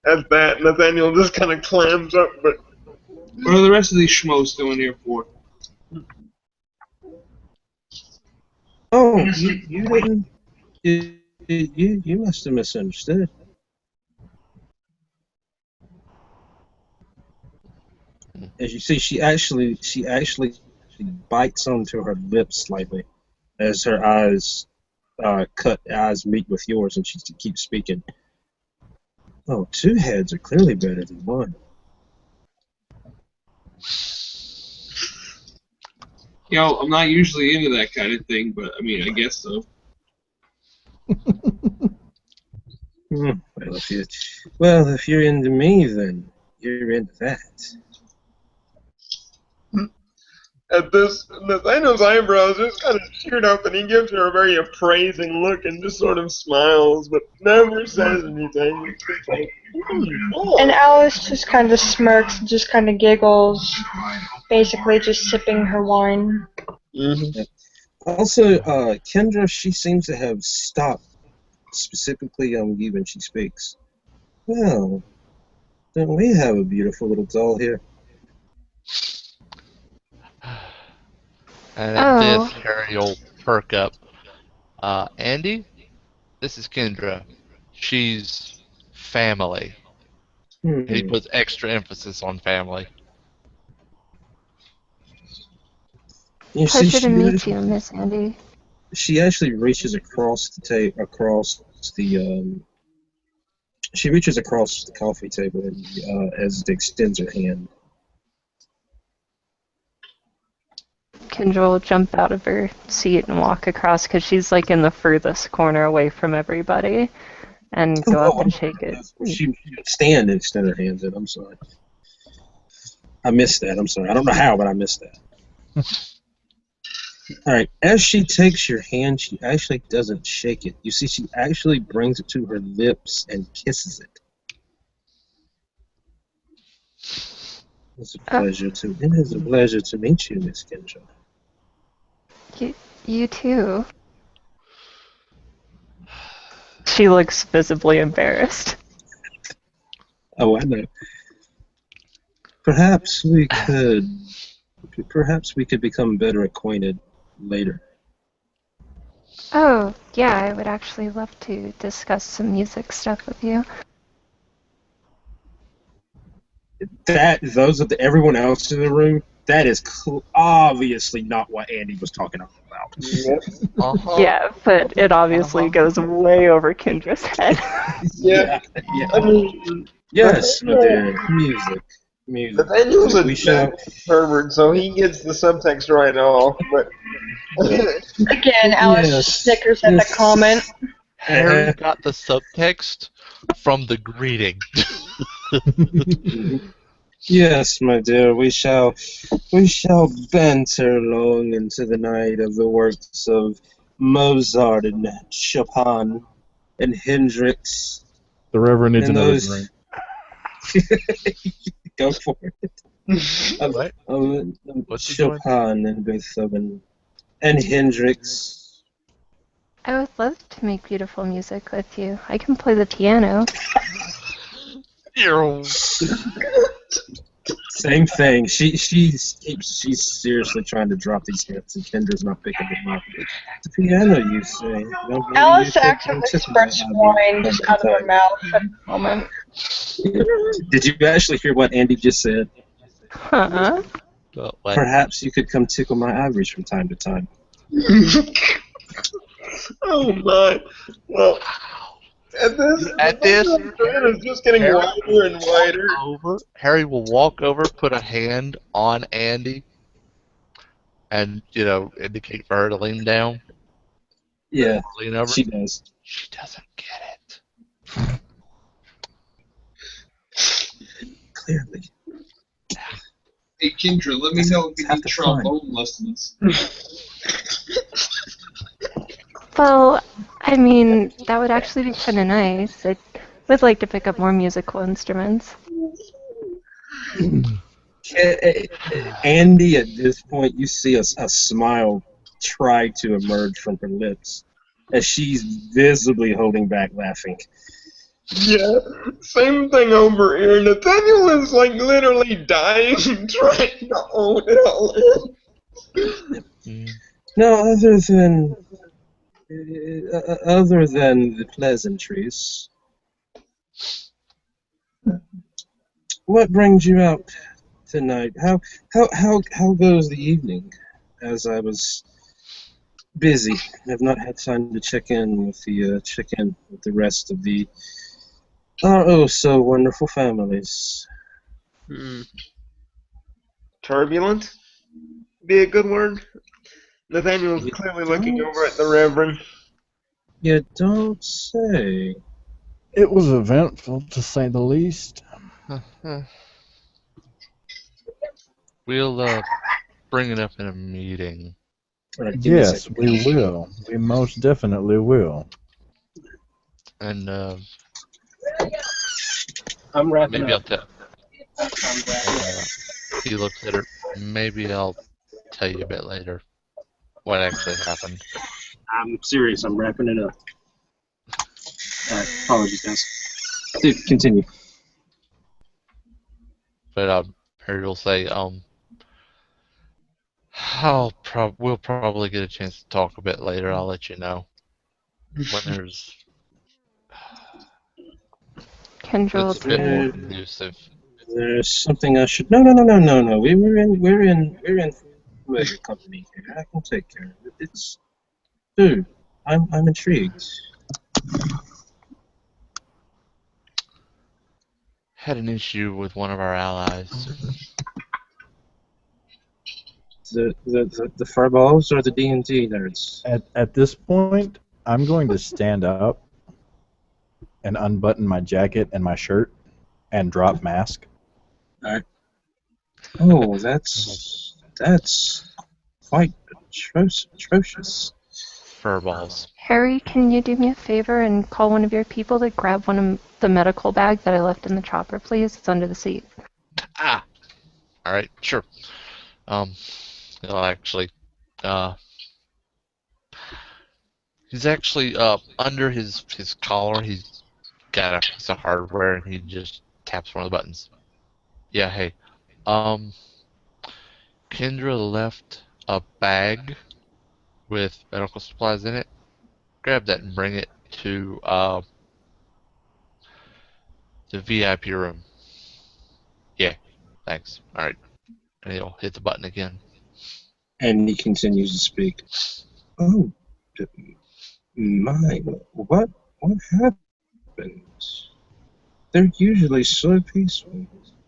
at that, Nathaniel just kind of clams up, but... What are the rest of these schmoes doing here for? Oh, you didn't... You must have misunderstood. As you see, she actually bites onto her lips slightly as her eyes meet with yours, and she keeps speaking. Oh, two heads are clearly better than one. I'm not usually into that kind of thing, but I mean, I guess so. Well, if you're into me, then you're into that. At this, Nathaniel's eyebrows just kind of shoot up, and he gives her a very appraising look and just sort of smiles, but never says anything. It's just like, And Alice just kind of smirks and just kind of giggles, basically just sipping her wine. Mm-hmm. Also, Kendra, she seems to have stopped specifically on you when she speaks. Well, don't we have a beautiful little doll here? And at this, Harry will perk up. Andy, this is Kendra. She's family. He puts extra emphasis on family. Pleasure to meet you, Miss Andy. She actually reaches across the she reaches across the coffee table and as it extends her hand. Kendra will jump out of her seat and walk across because she's like in the furthest corner away from everybody and go up and shake it. She would stand instead of hands it. I'm sorry. I missed that. I'm sorry. I don't know how, but I missed that. All right. As she takes your hand, she actually doesn't shake it. You see, she actually brings it to her lips and kisses it. It is a pleasure to meet you, Miss Kendra. You too. She looks visibly embarrassed. Oh, I know. Perhaps we could become better acquainted later. Oh, yeah, I would actually love to discuss some music stuff with you. Everyone else in the room, that is obviously not what Andy was talking about. Yep. Yeah, but it obviously goes way over Kendra's head. Yeah. Yeah. I mean, Yes, my dear. Music. Nathaniel's a pervert, so he gets the subtext right off. But Again, Alice snickers at the comment. Harry got the subtext from the greeting. Yes, my dear, we shall banter long into the night of the works of Mozart and Chopin and Hendrix. The Reverend needs and another those... drink. Go for it. Chopin and Beethoven and Hendrix. I would love to make beautiful music with you. I can play the piano. Same thing. She's seriously trying to drop these hits, and Kendra's not picking them up. The piano, you say? Alice accidentally spurts wine just out of her mouth at the moment. Did you actually hear what Andy just said? Huh? Perhaps you could come tickle my ivories from time to time. Oh my! Well, at this, it is just getting wider and wider. Harry will walk over, put a hand on Andy, and indicate for her to lean down. Yeah, lean over. She does. She doesn't get it. Clearly. Hey, Kindred, let me know if you need trombone lessons. Well, I mean, that would actually be kind of nice. I would like to pick up more musical instruments. Andy, at this point, you see a smile try to emerge from her lips as she's visibly holding back laughing. Yeah, same thing over here. Nathaniel is like literally dying trying to hold it all in. No, other than the pleasantries, what brings you out tonight? How goes the evening? As I was busy, I've not had time to check in with the rest of our oh so wonderful families. Turbulent? Be a good word. Nathaniel's clearly looking over at the Reverend. You don't say. It was eventful, to say the least. We'll bring it up in a meeting. Right, yes, we will. We most definitely will. And I'm wrapping maybe up. He looks at her. Maybe I'll tell you a bit later what actually happened. I'm serious. I'm wrapping it up. All right, apologies, guys. Dude, continue. But Harry will say, we'll probably get a chance to talk a bit later. I'll let you know when there's. Kendra It's a bit more conducive. There's something I should. No. We're in familiar company here. I can take care of it. Dude, I'm intrigued. Had an issue with one of our allies. The furballs or the D&D nerds? At this point, I'm going to stand up and unbutton my jacket and my shirt and drop mask. All right. Oh, that's quite atrocious. Furballs. Harry, can you do me a favor and call one of your people to grab one of the medical bag that I left in the chopper, please? It's under the seat. Ah. All right. Sure. He'll actually. He's actually under his collar. He's got a piece of hardware, and he just taps one of the buttons. Yeah. Hey. Kendra left a bag with medical supplies in it. Grab that and bring it to the VIP room. Yeah, thanks. Alright. And he'll hit the button again. And he continues to speak. Oh, my, what happened? They're usually so peaceful.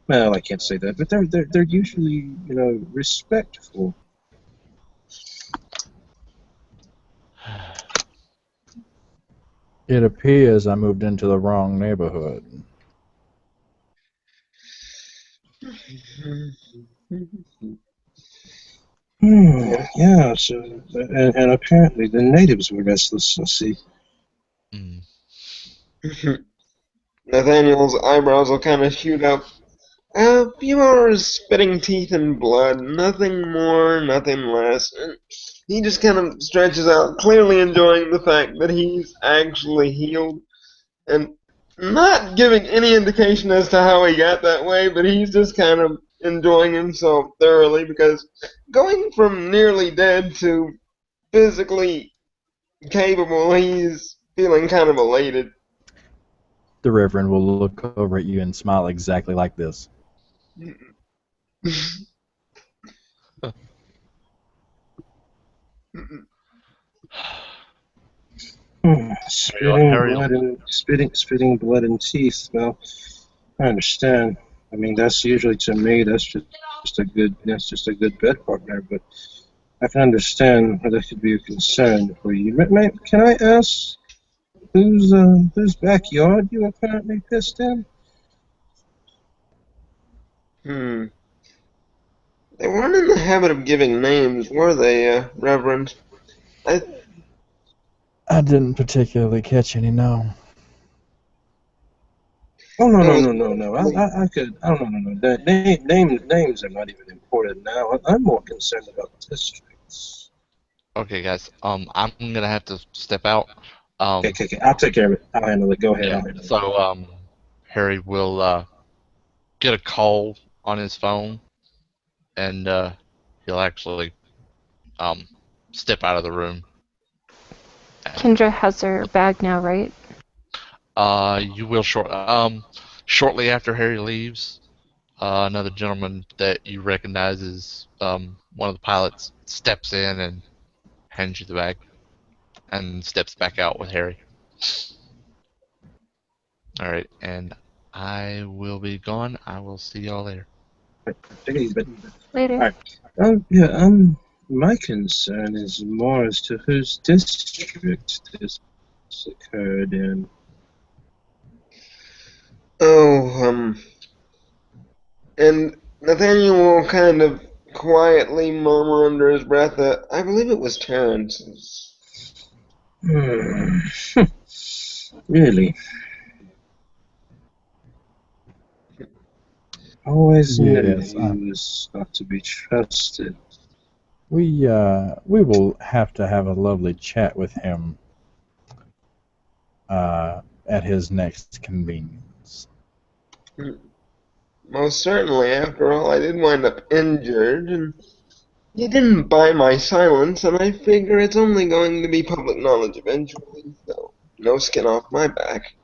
Well, I can't say that, but they're usually, respectful. It appears I moved into the wrong neighborhood. Yeah, so, and apparently the natives were restless, I see. Nathaniel's eyebrows will kind of shoot up. A few hours spitting teeth and blood, nothing more, nothing less. And he just kind of stretches out, clearly enjoying the fact that he's actually healed, and not giving any indication as to how he got that way, but he's just kind of enjoying himself thoroughly, because going from nearly dead to physically capable, he's feeling kind of elated. The Reverend will look over at you and smile exactly like this. Spitting blood and teeth. Well, I understand. I mean, that's usually, to me, that's just a good bed partner. But I can understand where that could be a concern for you. Can I ask whose backyard you apparently pissed in? They weren't in the habit of giving names, were they, Reverend? I didn't particularly catch any, no. Oh, no. I could. Oh, no. Names are not even important now. I'm more concerned about districts. Okay, guys. I'm gonna have to step out. Okay. I'll take care of it. I'll handle it. Go ahead. Yeah. So, Harry will get a call on his phone, and he'll actually step out of the room. Kendra has her bag now, right? You will shortly after Harry leaves, another gentleman that you recognize as one of the pilots steps in and hands you the bag, and steps back out with Harry. All right, and I will be gone. I will see y'all later. Take it easy, but Later. all right. My concern is more as to whose district this occurred in. And Nathaniel will kind of quietly murmur under his breath that I believe it was Terrence's. Really? Always knew he was not to be trusted. We will have to have a lovely chat with him at his next convenience. Most certainly. After all, I did wind up injured, and he didn't buy my silence, and I figure it's only going to be public knowledge eventually, so no skin off my back.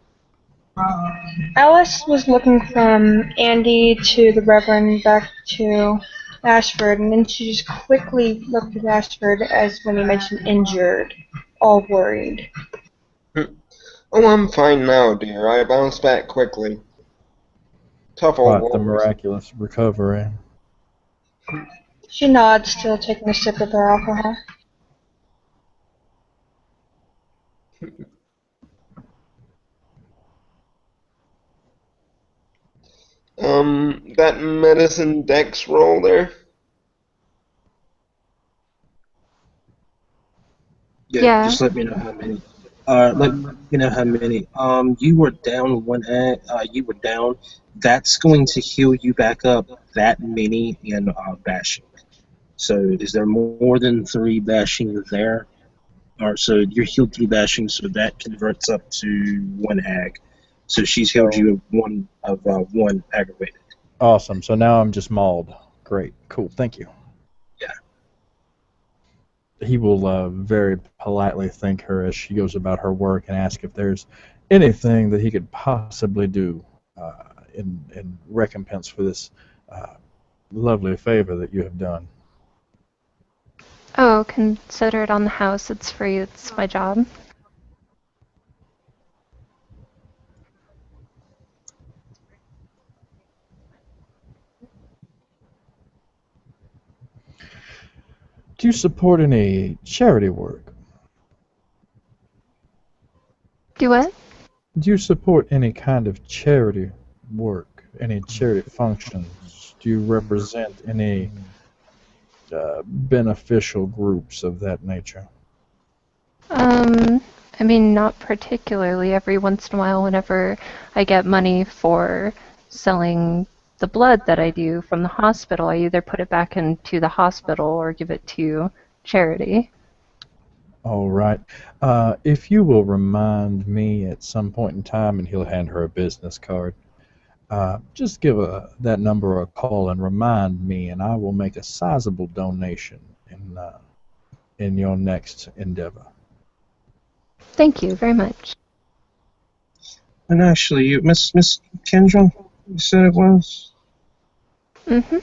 Alice was looking from Andy to the Reverend back to Ashford, and then she just quickly looked at Ashford as when he mentioned injured, all worried. Oh, I'm fine now, dear. I bounced back quickly. Tough old The miraculous recovery. She nods, still taking a sip of her alcohol. That medicine dex roll there? Yeah. Just let me know how many. Let me know how many. You were down one egg. You were down. That's going to heal you back up that many in bashing. So is there more than 3 bashing there? Or so you're healed 3 bashing, so that converts up to 1 ag. So she's healed you of one aggravated. Awesome. So now I'm just mauled. Great. Cool. Thank you. Yeah. He will very politely thank her as she goes about her work and ask if there's anything that he could possibly do in recompense for this lovely favor that you have done. Oh, consider it on the house. It's free. It's my job. Do you support any charity work? Do what? Do you support any kind of charity work? Any charity functions? Do you represent any beneficial groups of that nature? I mean, not particularly. Every once in a while, whenever I get money for selling the blood that I do from the hospital, I either put it back into the hospital or give it to charity. All right. If you will remind me at some point in time, and he'll hand her a business card, just give that number a call and remind me, and I will make a sizable donation in your next endeavor. Thank you very much. And actually, you, Miss Kendra, you said it was? Mm-hmm.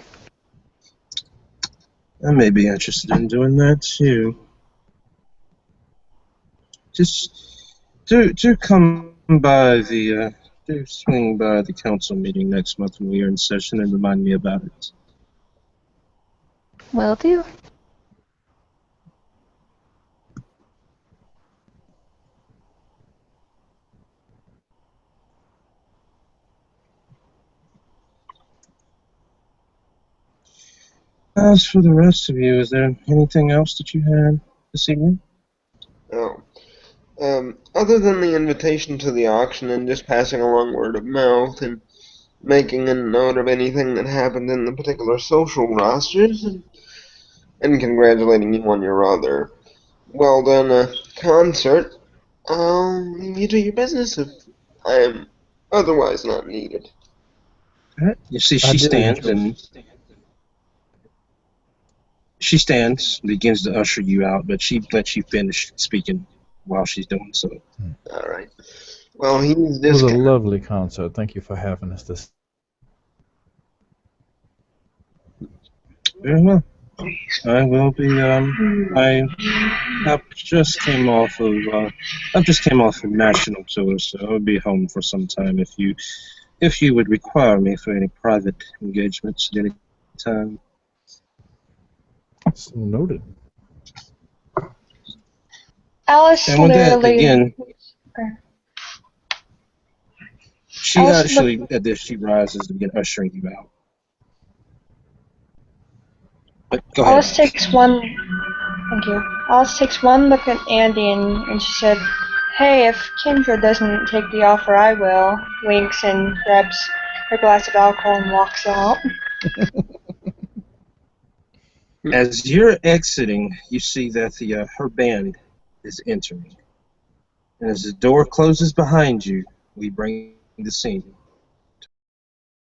I may be interested in doing that too. Just do come by the do swing by the council meeting next month when we are in session and remind me about it. Will do. As for the rest of you, is there anything else that you had this evening? Oh. Other than the invitation to the auction and just passing along word of mouth and making a note of anything that happened in the particular social rosters and congratulating you on your rather well done concert, I'll leave you to your business if I am otherwise not needed. Right. You see, I she did stands enjoy. and begins to usher you out, but she lets you finish speaking while she's doing so. All right. Well, he's It was just a lovely concert. Thank you for having us this. Very well. I will be. I just came off of national tour, so I'll be home for some time. If you would require me for any private engagements at any time. So noted. Alice And with that, literally. again, she Alice actually, at this, she rises to begin ushering you out. But go ahead. Alice takes one. Thank you. Alice takes one look at Andy and she said, "Hey, if Kindred doesn't take the offer, I will." Winks and grabs her glass of alcohol and walks out. As you're exiting, you see that her band is entering. And as the door closes behind you, we bring the scene